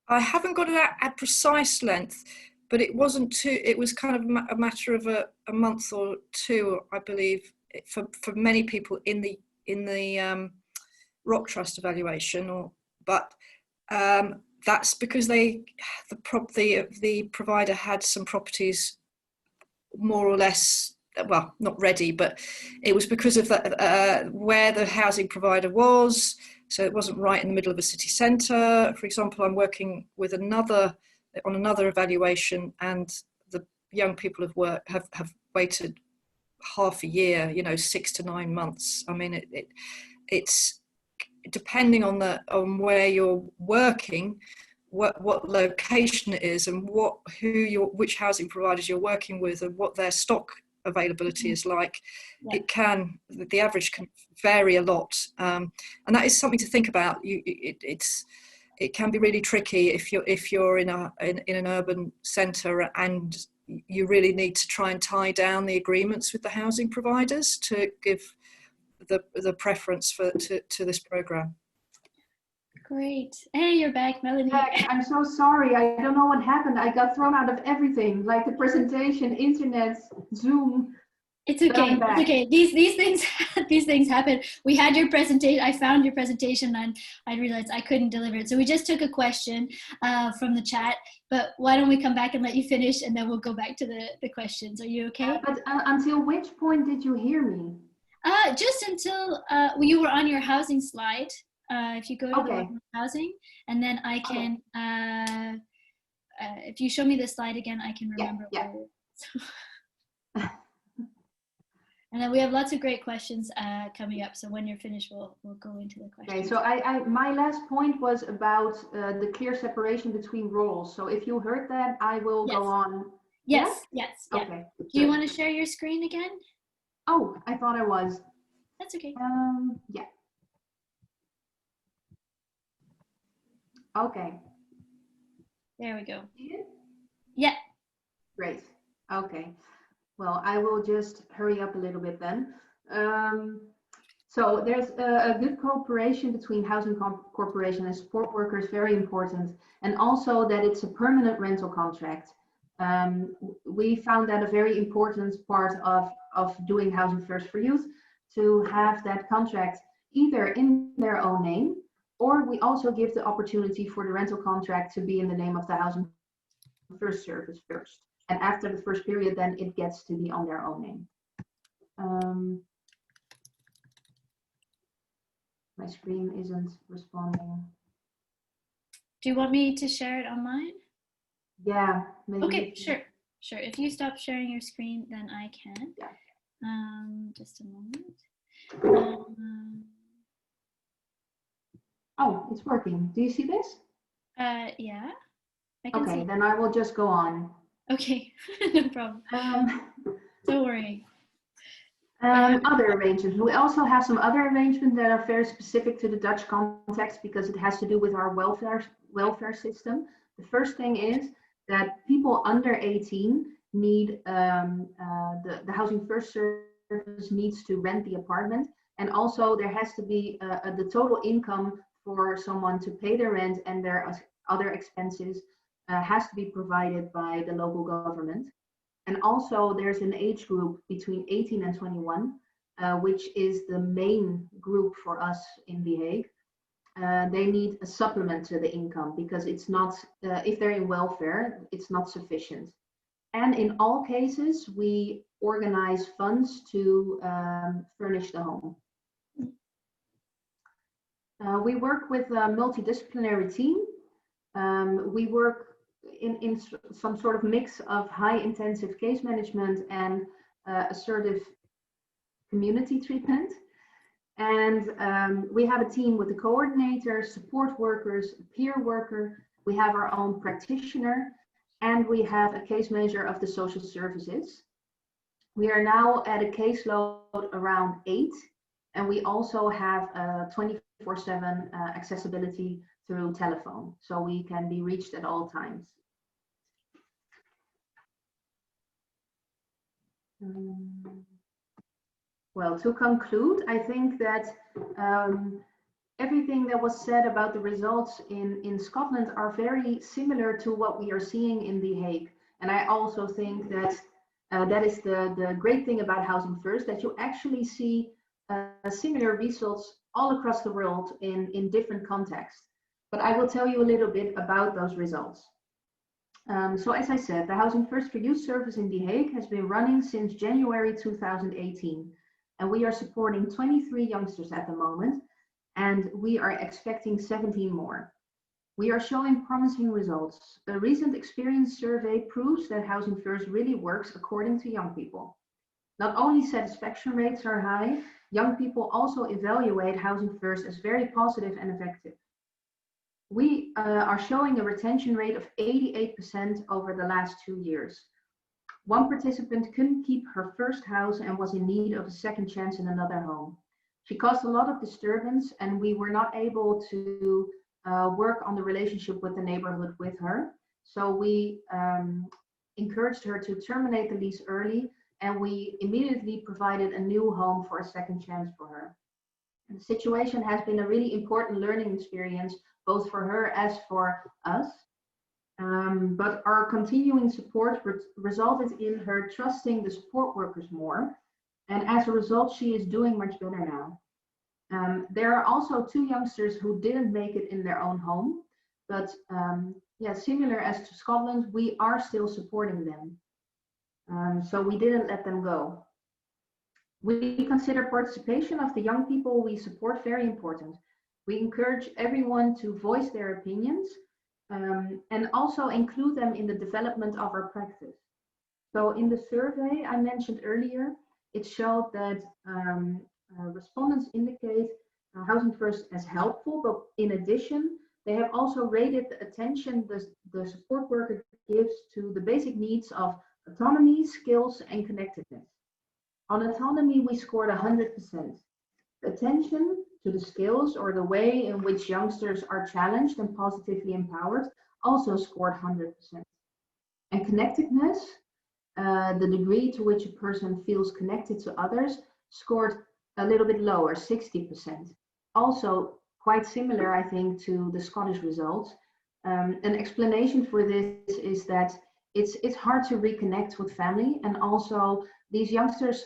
Speaker 2: I haven't got it at precise length, but it wasn't too, it was kind of a matter of a month or two, I believe, for many people in the Rock Trust evaluation, but that's because the provider had some properties more or less, well, not ready, but it was because of where the housing provider was. So it wasn't right in the middle of a city centre. For example, I'm working with on another evaluation, and the young people have waited half a year, 6 to 9 months. I mean, it's depending on where you're working, what location it is, and which housing providers you're working with, and what their stock availability is like, the average can vary a lot, and that is something to think about. It can be really tricky if you're in an urban centre, and you really need to try and tie down the agreements with the housing providers to give the preference to this program.
Speaker 1: Great. Hey, you're back, Melanie.
Speaker 3: I'm so sorry. I don't know what happened. I got thrown out of everything, like the presentation, internet, Zoom.
Speaker 1: It's okay. It's okay. These things these things happen. We had your presentation. I found your presentation, and I realized I couldn't deliver it. So we just took a question from the chat. But why don't we come back and let you finish, and then we'll go back to the questions. Are you okay?
Speaker 3: But until which point did you hear me?
Speaker 1: Just until you were on your housing slide. If you go to the housing, and then I can, if you show me the slide again, I can remember.
Speaker 3: Yeah.
Speaker 1: And then we have lots of great questions coming up. So when you're finished, we'll go into the questions.
Speaker 3: Okay, so my last point was about the clear separation between roles. So if you heard that, I will go on.
Speaker 1: Yes.
Speaker 3: Okay.
Speaker 1: Do you want to share your screen again?
Speaker 3: Oh, I thought I was.
Speaker 1: That's okay.
Speaker 3: Yeah. Okay.
Speaker 1: There we go.
Speaker 3: Yeah.
Speaker 1: Yeah.
Speaker 3: Great. Okay. Well, I will just hurry up a little bit then. So there's a good cooperation between housing corporation and support workers, very important. And also that it's a permanent rental contract. We found that a very important part of doing Housing First for Youth, to have that contract either in their own name, or we also give the opportunity for the rental contract to be in the name of the Housing First service first. And after the first period, then it gets to be on their own name. My screen isn't responding.
Speaker 1: Do you want me to share it online?
Speaker 3: Yeah, maybe.
Speaker 1: Okay, sure. If you stop sharing your screen, then I can.
Speaker 3: Yeah.
Speaker 1: Just a moment.
Speaker 3: Oh, it's working. Do you see this?
Speaker 1: Yeah. I can see.
Speaker 3: Then I will just go on.
Speaker 1: Okay, no problem. Don't worry.
Speaker 3: Other arrangements. We also have some other arrangements that are very specific to the Dutch context, because it has to do with our welfare system. The first thing is that people under 18 need the Housing First service needs to rent the apartment, and also there has to be the total income for someone to pay their rent and their other expenses has to be provided by the local government. And also there's an age group between 18 and 21, which is the main group for us in The Hague. They need a supplement to the income, because it's not, if they're in welfare, it's not sufficient. And in all cases, we organize funds to furnish the home. We work with a multidisciplinary team. We work in some sort of mix of high intensive case management and assertive community treatment. And we have a team with a coordinator, support workers, peer worker. We have our own practitioner, and we have a case manager of the social services. We are now at a caseload around 8, and we also have 24/7 accessibility through telephone, so we can be reached at all times. Well, to conclude, I think that everything that was said about the results in Scotland are very similar to what we are seeing in The Hague. And I also think that that is the great thing about Housing First, that you actually see similar results all across the world in different contexts. But I will tell you a little bit about those results. So as I said, the Housing First for Youth service in The Hague has been running since January 2018. And we are supporting 23 youngsters at the moment, and we are expecting 17 more. We are showing promising results. A recent experience survey proves that Housing First really works according to young people. Not only satisfaction rates are high, young people also evaluate Housing First as very positive and effective. We are showing a retention rate of 88% over the last 2 years. One participant couldn't keep her first house and was in need of a second chance in another home. She caused a lot of disturbance, and we were not able to work on the relationship with the neighborhood with her. So we encouraged her to terminate the lease early, and we immediately provided a new home for a second chance for her. And the situation has been a really important learning experience, both for her as for us. But our continuing support resulted in her trusting the support workers more. And as a result, she is doing much better now. There are also 2 youngsters who didn't make it in their own home, but yeah, similar as to Scotland, we are still supporting them. So we didn't let them go. We consider participation of the young people we support very important. We encourage everyone to voice their opinions and also include them in the development of our practice. So in the survey I mentioned earlier, it showed that respondents indicate Housing First as helpful, but in addition, they have also rated the attention the support worker gives to the basic needs of autonomy, skills, and connectedness. On autonomy, we scored 100%. Attention to the skills or the way in which youngsters are challenged and positively empowered also scored 100%. And connectedness, the degree to which a person feels connected to others, scored a little bit lower, 60%. Also quite similar, I think, to the Scottish results. An explanation for this is that it's hard to reconnect with family, and also these youngsters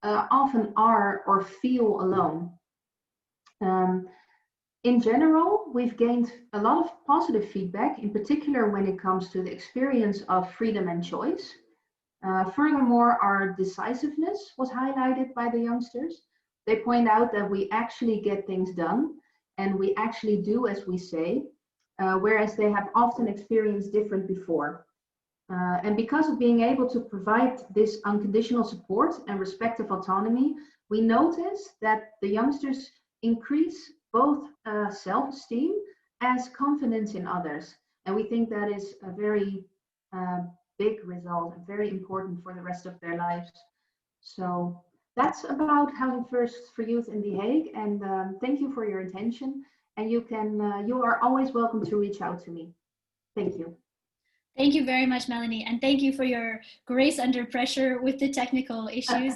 Speaker 3: often are or feel alone. In general, we've gained a lot of positive feedback, in particular when it comes to the experience of freedom and choice. Furthermore, our decisiveness was highlighted by the youngsters. They point out that we actually get things done and we actually do as we say, whereas they have often experienced different before. And because of being able to provide this unconditional support and respective autonomy, we notice that the youngsters increase both self-esteem as confidence in others. And we think that is a very big result and very important for the rest of their lives. So that's about Housing First for Youth in The Hague. And thank you for your attention. And you are always welcome to reach out to me. Thank you.
Speaker 1: Thank you very much, Melanie, and thank you for your grace under pressure with the technical issues.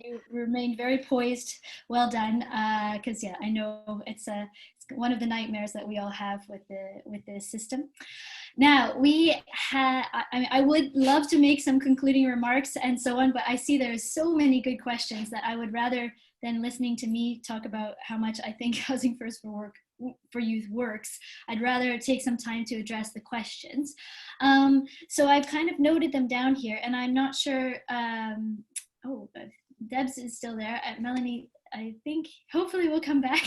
Speaker 1: You remained very poised. Well done, because yeah, I know it's one of the nightmares that we all have with the system. Now I would love to make some concluding remarks and so on, but I see there's so many good questions that I would rather than listening to me talk about how much I think Housing First for Youth works, I'd rather take some time to address the questions. So I've kind of noted them down here, and I'm not sure, Debs is still there. Melanie, I think hopefully we'll come back.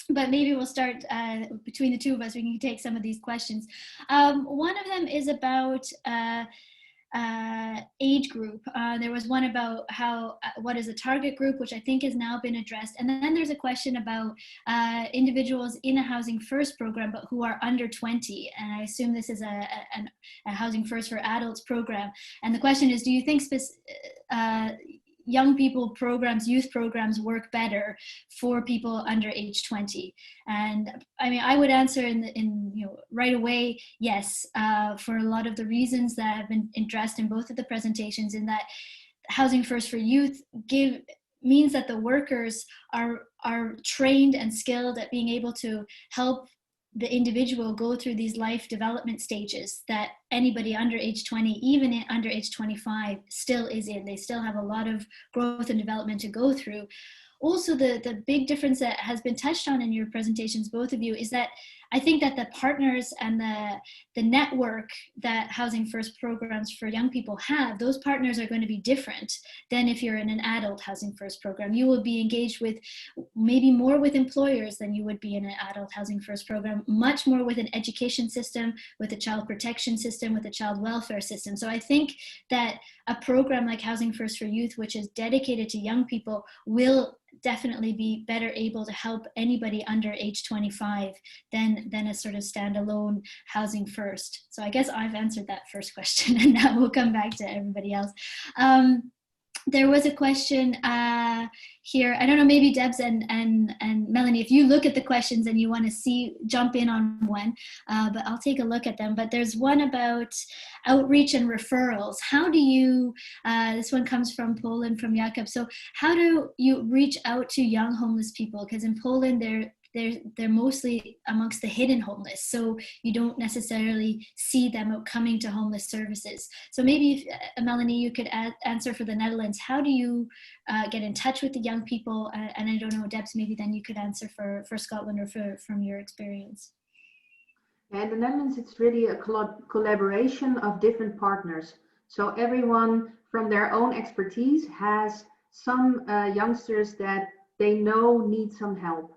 Speaker 1: But maybe we'll start between the two of us, we can take some of these questions. One of them is about age group. There was one about what is a target group, which I think has now been addressed. And then there's a question about individuals in a Housing First program, but who are under 20. And I assume this is a Housing First for Adults program. And the question is, do you think young people programs, youth programs work better for people under age 20? And I mean, I would answer right away, yes, for a lot of the reasons that have been addressed in both of the presentations, in that Housing First for Youth means that the workers are trained and skilled at being able to help the individual go through these life development stages that anybody under age 20, even under age 25, still is in. They still have a lot of growth and development to go through. Also, the big difference that has been touched on in your presentations, both of you, is that I think that the partners and the network that Housing First programs for young people have, those partners are going to be different than if you're in an adult Housing First program. You will be engaged with maybe more with employers than you would be in an adult Housing First program, much more with an education system, with a child protection system, with a child welfare system. So I think that a program like Housing First for Youth, which is dedicated to young people, will definitely be better able to help anybody under age 25 than a sort of standalone Housing First. So I guess I've answered that first question, and now we'll come back to everybody else. There was a question here. I don't know, maybe Debs and Melanie, if you look at the questions and you want to jump in on one, but I'll take a look at them. But there's one about outreach and referrals. How do you, this one comes from Poland, from Jakub. So how do you reach out to young homeless people? Because in Poland, they're mostly amongst the hidden homeless, so you don't necessarily see them coming to homeless services. So maybe, if, Melanie, you could answer for the Netherlands. How do you get in touch with the young people? And I don't know, Debs, maybe then you could answer for Scotland or from your experience.
Speaker 3: Yeah, in the Netherlands, it's really a collaboration of different partners. So everyone from their own expertise has some youngsters that they know need some help.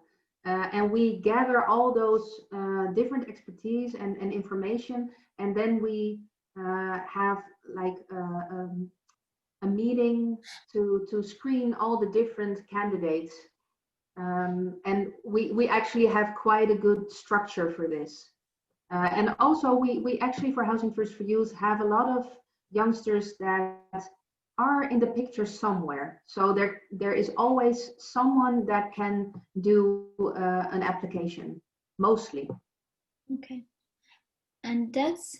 Speaker 3: And we gather all those different expertise and information, and then we have like a meeting to screen all the different candidates. And we actually have quite a good structure for this. And also we actually, for Housing First for Youth, have a lot of youngsters that are in the picture somewhere. So there is always someone that can do an application, mostly.
Speaker 1: Okay. And Debs?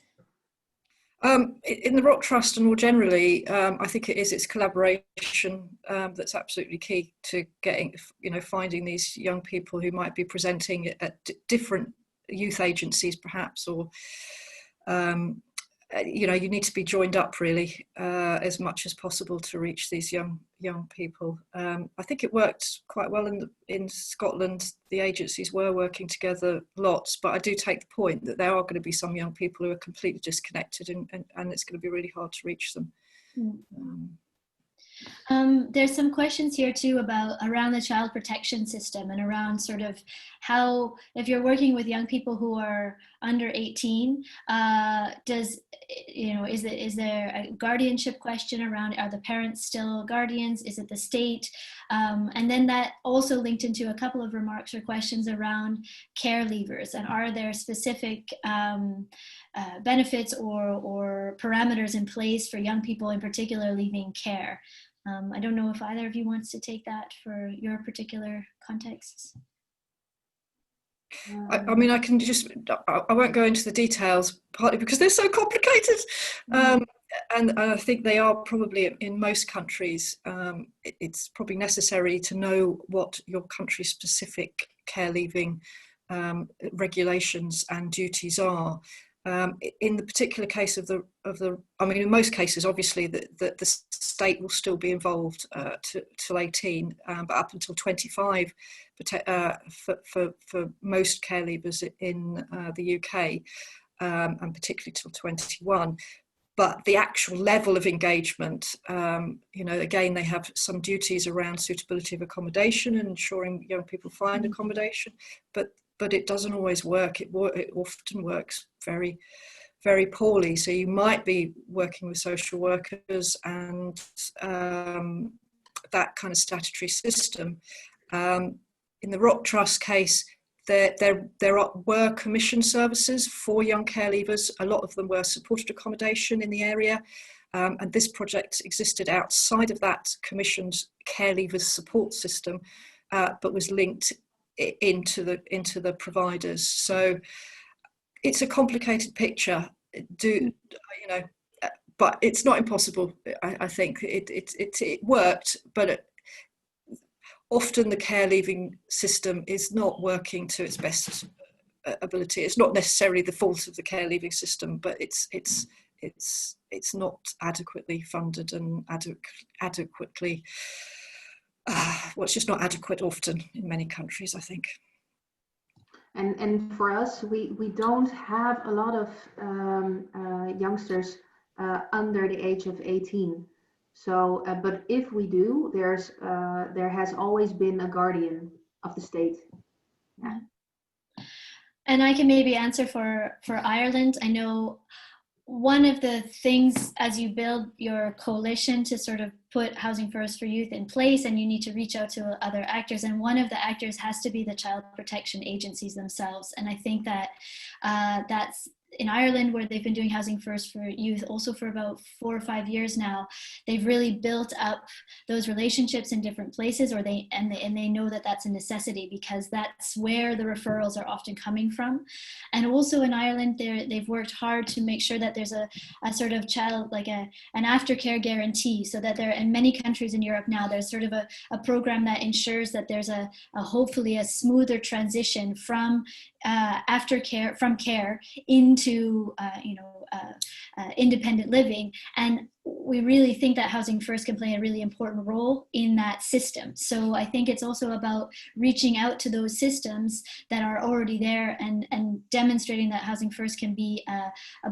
Speaker 2: In the Rock Trust and more generally, I think it's collaboration that's absolutely key to getting, finding these young people who might be presenting at different youth agencies perhaps, or you need to be joined up really as much as possible to reach these young people. I think it worked quite well in Scotland. The agencies were working together lots, but I do take the point that there are going to be some young people who are completely disconnected, and it's going to be really hard to reach them.
Speaker 1: There's some questions here too around the child protection system, and around sort of how, if you're working with young people who are under 18, is there a guardianship question around, are the parents still guardians? Is it the state? And then that also linked into a couple of remarks or questions around care leavers, and are there specific benefits or parameters in place for young people in particular leaving care? I don't know if either of you wants to take that for your particular contexts.
Speaker 2: I mean, I can just, I won't go into the details, partly because they're so complicated. And I think they are probably, in most countries, it's probably necessary to know what your country specific care leaving regulations and duties are. In the particular case of I mean, in most cases, obviously, the state will still be involved till 18, but up until 25 for most care leavers in the UK, and particularly till 21. But the actual level of engagement, again, they have some duties around suitability of accommodation and ensuring young people find accommodation, but it doesn't always work. It often works very, very poorly. So you might be working with social workers and that kind of statutory system. In the Rock Trust case, there were commission services for young care leavers. A lot of them were supported accommodation in the area. And this project existed outside of that commissioned care leavers support system, but was linked into the providers. So it's a complicated picture, but it's not impossible. I think it worked, but often the care leaving system is not working to its best ability. It's not necessarily the fault of the care leaving system, but it's not adequately funded and adequately. It's just not adequate often in many countries, I think.
Speaker 3: And for us, we don't have a lot of youngsters under the age of 18. So, but if we do, there has always been a guardian of the state. Yeah.
Speaker 1: And I can maybe answer for Ireland. I know one of the things as you build your coalition to sort of put Housing First for Youth in place, and you need to reach out to other actors, and one of the actors has to be the child protection agencies themselves. And I think that that's in Ireland, where they've been doing Housing First for Youth also for about 4 or 5 years now. They've really built up those relationships in different places, or they know that that's a necessity, because that's where the referrals are often coming from. And also in Ireland, they've worked hard to make sure that there's a sort of child, like an aftercare guarantee, so that there, in many countries in Europe now, there's sort of a program that ensures that there's a hopefully a smoother transition from aftercare, from care into independent living. And we really think that Housing First can play a really important role in that system. So I think it's also about reaching out to those systems that are already there, and demonstrating that Housing First can be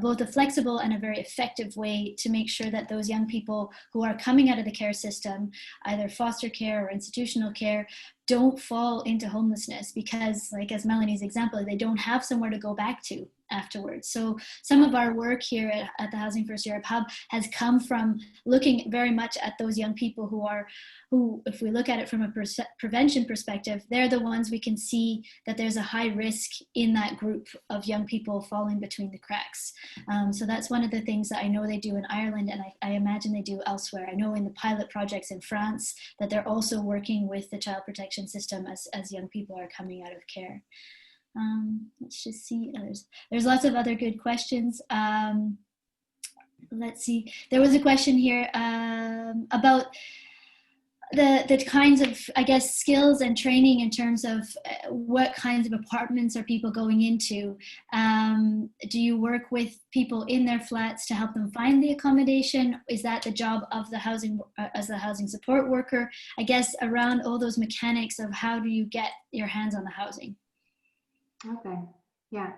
Speaker 1: both a flexible and a very effective way to make sure that those young people who are coming out of the care system, either foster care or institutional care, don't fall into homelessness, because, like as Melanie's example, they don't have somewhere to go back to afterwards. So some of our work here at the Housing First Europe Hub has come from looking very much at those young people who, if we look at it from a prevention perspective, they're the ones we can see that there's a high risk in that group of young people falling between the cracks. So that's one of the things that I know they do in Ireland, and I imagine they do elsewhere. I know in the pilot projects in France that they're also working with the child protection system as young people are coming out of care. Let's just see, there's lots of other good questions. Let's see, there was a question here about the kinds of, I guess, skills and training in terms of what kinds of apartments are people going into. Do you work with people in their flats to help them find the accommodation? Is that the job of the housing, as the housing support worker? I guess around all those mechanics of how do you get your hands on the housing?
Speaker 3: Okay, yeah.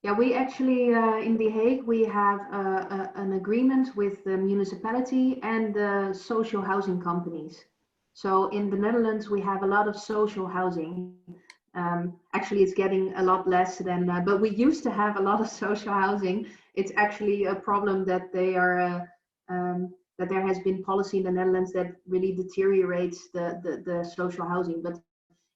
Speaker 3: Yeah, we actually, in The Hague, we have an agreement with the municipality and the social housing companies. So in the Netherlands, we have a lot of social housing. Actually, it's getting a lot less than, but we used to have a lot of social housing. It's actually a problem that that there has been policy in the Netherlands that really deteriorates the social housing. But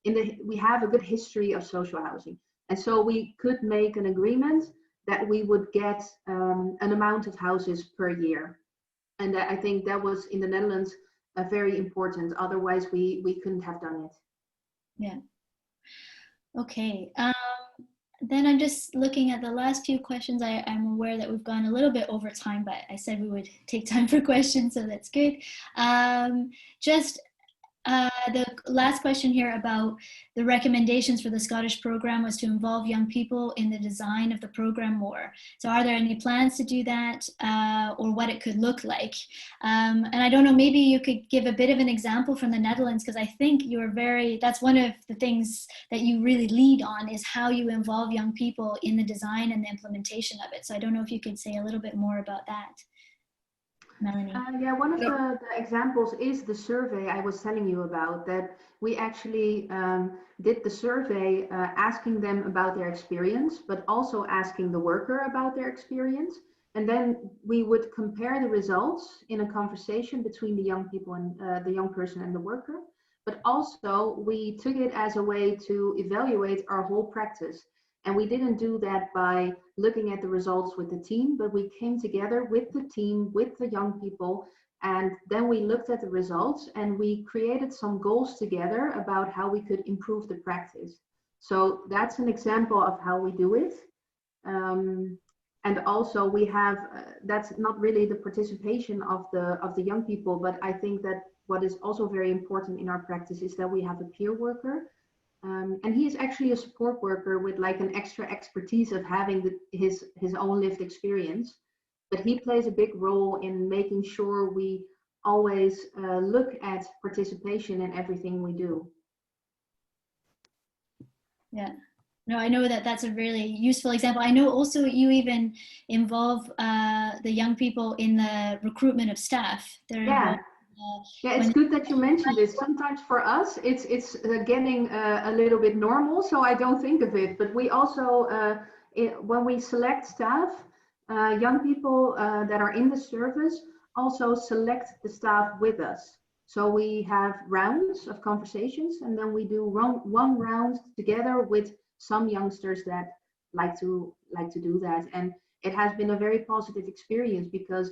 Speaker 3: we have a good history of social housing. And so we could make an agreement that we would get an amount of houses per year. And I think that was in the Netherlands very important. Otherwise, we couldn't have done it.
Speaker 1: Yeah. Okay. Then I'm just looking at the last few questions. I'm aware that we've gone a little bit over time, but I said we would take time for questions, so that's good. The last question here about the recommendations for the Scottish program was to involve young people in the design of the program more. So are there any plans to do that, or what it could look like? And I don't know, maybe you could give a bit of an example from the Netherlands, because I think that's one of the things that you really lead on, is how you involve young people in the design and the implementation of it. So I don't know if you could say a little bit more about that, Melanie.
Speaker 3: Yeah, one of the examples is the survey I was telling you about, that we actually did the survey asking them about their experience, but also asking the worker about their experience. And then we would compare the results in a conversation between the young people and the young person and the worker. But also we took it as a way to evaluate our whole practice. And we didn't do that by looking at the results with the team, but we came together with the team, with the young people, and then we looked at the results and we created some goals together about how we could improve the practice. So that's an example of how we do it. And also we have, that's not really the participation of the young people, but I think that what is also very important in our practice is that we have a peer worker. And he is actually a support worker with like an extra expertise of having his own lived experience. But he plays a big role in making sure we always look at participation in everything we do.
Speaker 1: Yeah, No, I know that that's a really useful example. I know also you even involve the young people in the recruitment of staff. They're
Speaker 3: Yeah.
Speaker 1: involved.
Speaker 3: Yeah, it's good that you mentioned this. Sometimes for us, it's getting a little bit normal, so I don't think of it. But we also, when we select staff, young people that are in the service also select the staff with us. So we have rounds of conversations, and then we do one round together with some youngsters that like to do that. And it has been a very positive experience, because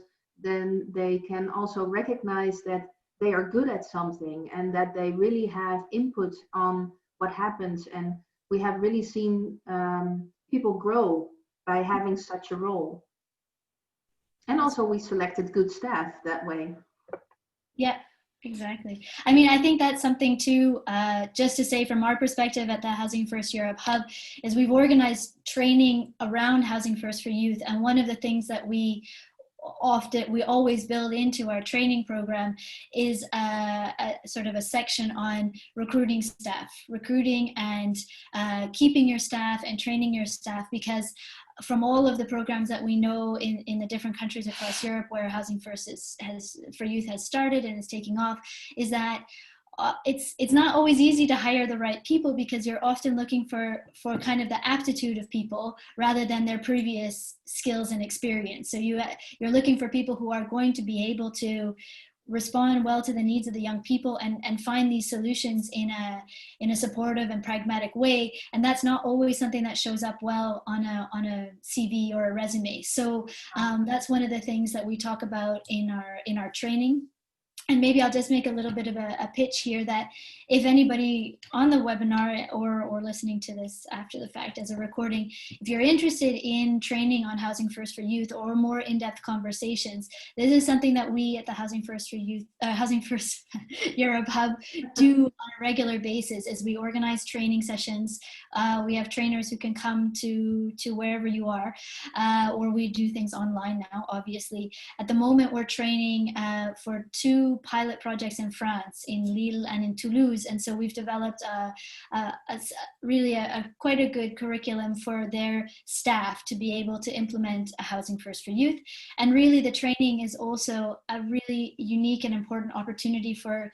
Speaker 3: then they can also recognize that they are good at something and that they really have input on what happens. And we have really seen people grow by having such a role. And also we selected good staff that way.
Speaker 1: Yeah, exactly. I mean, I think that's something too, just to say from our perspective at the Housing First Europe Hub, is we've organized training around Housing First for Youth. And one of the things that we always build into our training program is a sort of a section on recruiting staff, recruiting and keeping your staff and training your staff, because from all of the programs that we know in the different countries across Europe where Housing First for Youth has started and is taking off, is that it's not always easy to hire the right people, because you're often looking for kind of the aptitude of people rather than their previous skills and experience. So you're looking for people who are going to be able to respond well to the needs of the young people and find these solutions in a supportive and pragmatic way. And that's not always something that shows up well on a CV or a resume. So that's one of the things that we talk about in our training. And maybe I'll just make a little bit of a pitch here, that if anybody on the webinar or listening to this after the fact as a recording, if you're interested in training on Housing First for Youth or more in-depth conversations, this is something that we at the Housing First for Youth, Housing First Europe Hub do on a regular basis. Is we organize training sessions. We have trainers who can come to wherever you are, or we do things online now, obviously. At the moment, we're training for 2 pilot projects in France, in Lille and in Toulouse. And so we've developed really quite a good curriculum for their staff to be able to implement a Housing First for Youth. And really the training is also a really unique and important opportunity for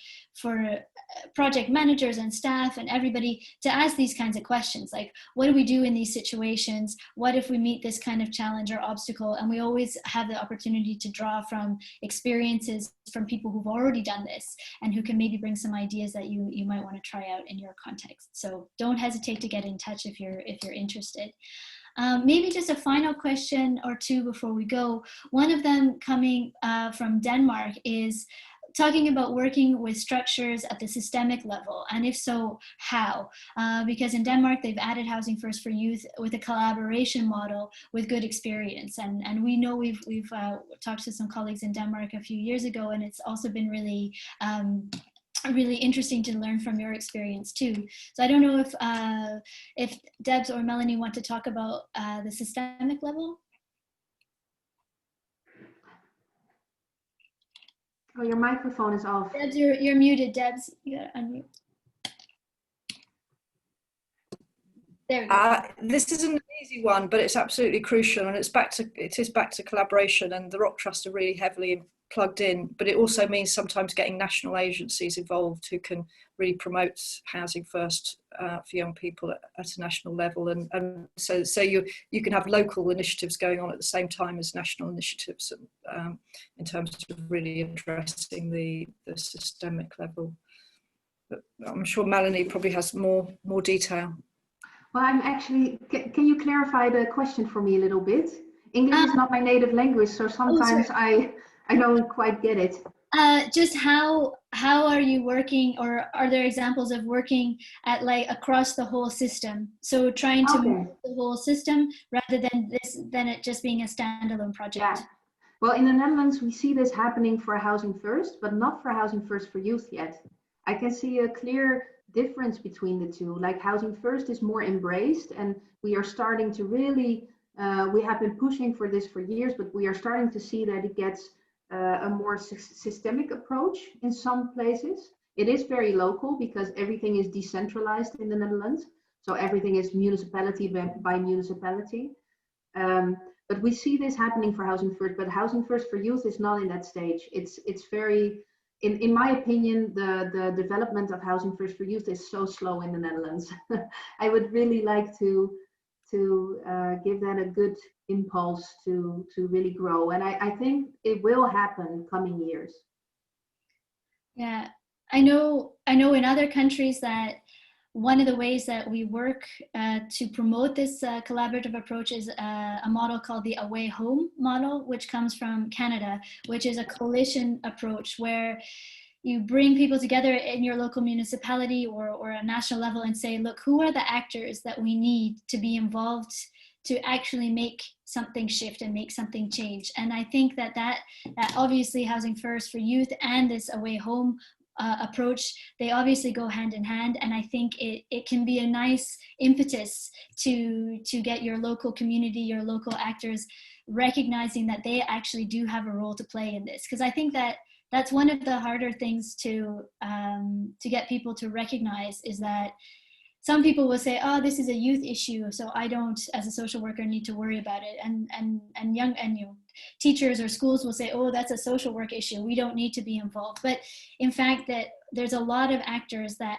Speaker 1: project managers and staff and everybody to ask these kinds of questions, like, what do we do in these situations? What if we meet this kind of challenge or obstacle? And we always have the opportunity to draw from experiences from people who've already done this and who can maybe bring some ideas that you might want to try out in your context. So don't hesitate to get in touch if you're interested. Maybe just a final question or two before we go. One of them coming from Denmark is talking about working with structures at the systemic level, and if so, how? Because in Denmark, they've added Housing First for Youth with a collaboration model with good experience. And we know we've talked to some colleagues in Denmark a few years ago, and it's also been really really interesting to learn from your experience too. So I don't know if Debs or Melanie want to talk about the systemic level.
Speaker 3: Oh, your microphone is off.
Speaker 1: Debs, you're muted, Debs. You gotta unmute. There we go.
Speaker 2: This isn't an easy one, but it's absolutely crucial, and it is back to collaboration, and the Rock Trust are really heavily plugged in, but it also means sometimes getting national agencies involved who can really promote Housing First for young people at a national level, and so you can have local initiatives going on at the same time as national initiatives in terms of really addressing the systemic level. But I'm sure Melanie probably has more detail.
Speaker 3: Well, I'm actually, can you clarify the question for me a little bit? English is not my native language, so sometimes I don't quite get it.
Speaker 1: Just how are you working, or are there examples of working at like across the whole system? So trying to move the whole system rather than it just being a standalone project.
Speaker 3: Yeah. Well, in the Netherlands, we see this happening for Housing First, but not for Housing First for Youth yet. I can see a clear difference between the two. Like Housing First is more embraced, and we are starting to really, we have been pushing for this for years, but we are starting to see that it gets a more systemic approach in some places. It is very local because everything is decentralized in the Netherlands. So everything is municipality by municipality. But we see this happening for Housing First, but Housing First for Youth is not in that stage. It's very, in my opinion, the development of Housing First for Youth is so slow in the Netherlands. I would really like to give that a good impulse to really grow. And I think it will happen coming years.
Speaker 1: Yeah, I know in other countries that one of the ways that we work to promote this collaborative approach is a model called the Away Home model, which comes from Canada, which is a coalition approach where you bring people together in your local municipality or a national level and say, look, who are the actors that we need to be involved to actually make something shift and make something change. And I think that obviously Housing First for Youth and this Away Home approach, they obviously go hand in hand, and I think it can be a nice impetus to get your local community, your local actors recognizing that they actually do have a role to play in this, because I think that that's one of the harder things to get people to recognize, is that some people will say, oh, this is a youth issue, so I don't, as a social worker, need to worry about it. And teachers or schools will say, oh, that's a social work issue, we don't need to be involved. But in fact, that there's a lot of actors that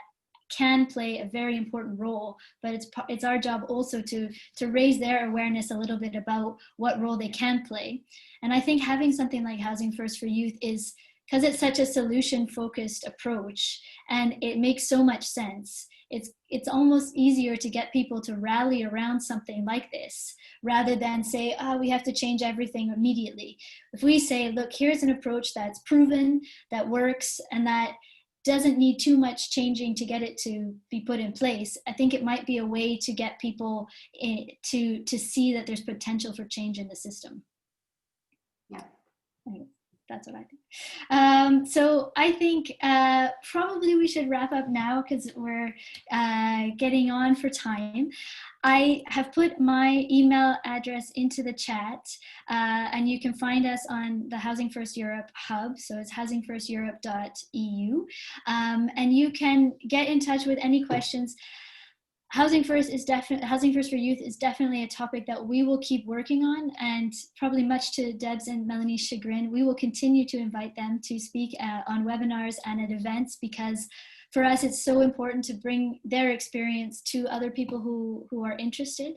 Speaker 1: can play a very important role, but it's our job also to raise their awareness a little bit about what role they can play. And I think having something like Housing First for Youth is, because it's such a solution-focused approach and it makes so much sense, it's almost easier to get people to rally around something like this rather than say, oh, we have to change everything immediately. If we say, look, here's an approach that's proven, that works, and that doesn't need too much changing to get it to be put in place, I think it might be a way to get people to see that there's potential for change in the system.
Speaker 3: Yeah.
Speaker 1: That's what I think. So I think probably we should wrap up now because we're getting on for time. I have put my email address into the chat, and you can find us on the Housing First Europe hub. So it's housingfirsteurope.eu, and you can get in touch with any questions. Housing First for Youth is definitely a topic that we will keep working on, and probably much to Deb's and Melanie's chagrin, we will continue to invite them to speak on webinars and at events, because for us it's so important to bring their experience to other people who are interested.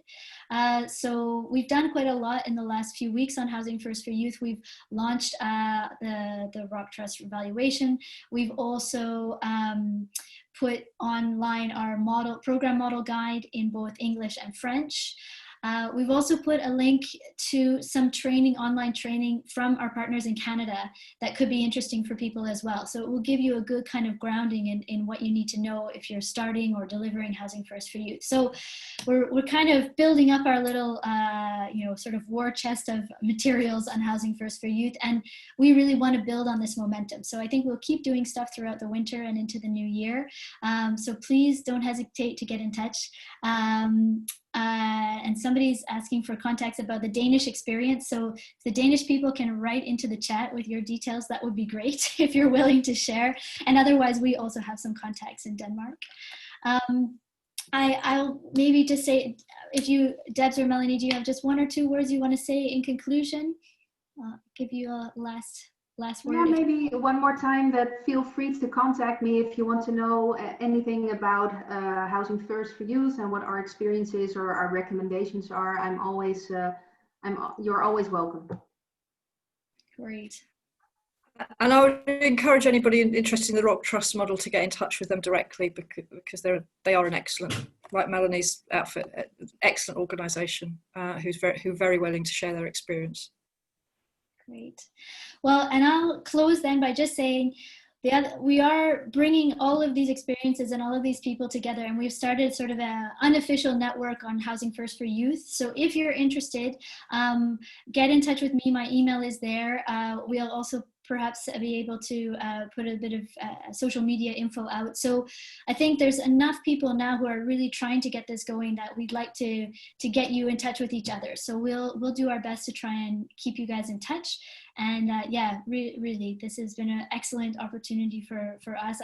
Speaker 1: So we've done quite a lot in the last few weeks on Housing First for Youth. We've launched the Rock Trust evaluation. We've also put online our program model guide in both English and French. We've also put a link to some online training from our partners in Canada that could be interesting for people as well. So it will give you a good kind of grounding in what you need to know if you're starting or delivering Housing First for Youth. So we're kind of building up our little, sort of war chest of materials on Housing First for Youth, and we really want to build on this momentum. So I think we'll keep doing stuff throughout the winter and into the new year. So please don't hesitate to get in touch. And somebody's asking for contacts about the Danish experience. So if the Danish people can write into the chat with your details, that would be great if you're willing to share. And otherwise, we also have some contacts in Denmark. I'll maybe just say, if you, Debs or Melanie, do you have just one or two words you want to say in conclusion? I'll give you a last word.
Speaker 3: Yeah, maybe one more time that feel free to contact me if you want to know anything about Housing First for Youth and what our experiences or our recommendations are. You're always welcome.
Speaker 1: Great.
Speaker 2: And I would encourage anybody interested in the Rock Trust model to get in touch with them directly, because they are an excellent, like Melanie's outfit, excellent organisation who's very willing to share their experience.
Speaker 1: Great. Well, and I'll close then by just saying we are bringing all of these experiences and all of these people together, and we've started sort of an unofficial network on Housing First for Youth. So if you're interested, get in touch with me. My email is there. We'll also perhaps be able to put a bit of social media info out. So I think there's enough people now who are really trying to get this going that we'd like to get you in touch with each other. So we'll do our best to try and keep you guys in touch. And yeah, really, this has been an excellent opportunity for us.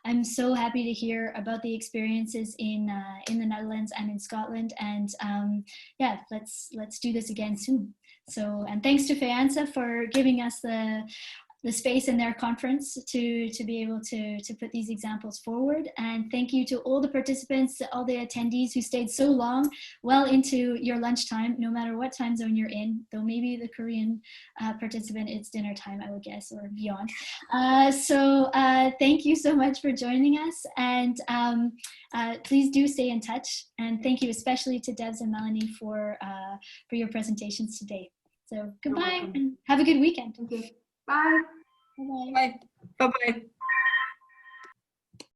Speaker 1: I'm so happy to hear about the experiences in the Netherlands and in Scotland. And yeah, let's do this again soon. So, and thanks to FEANTSA for giving us the space in their conference to be able to put these examples forward. And thank you to all the participants, all the attendees who stayed so long, well into your lunchtime, no matter what time zone you're in, though maybe the Korean participant, it's dinner time, I would guess, or beyond. So thank you so much for joining us. And please do stay in touch. And thank you especially to Debs and Melanie for your presentations today. So goodbye and have a good weekend.
Speaker 3: Thank you. Bye.
Speaker 1: Bye-bye.
Speaker 2: Bye. Bye-bye.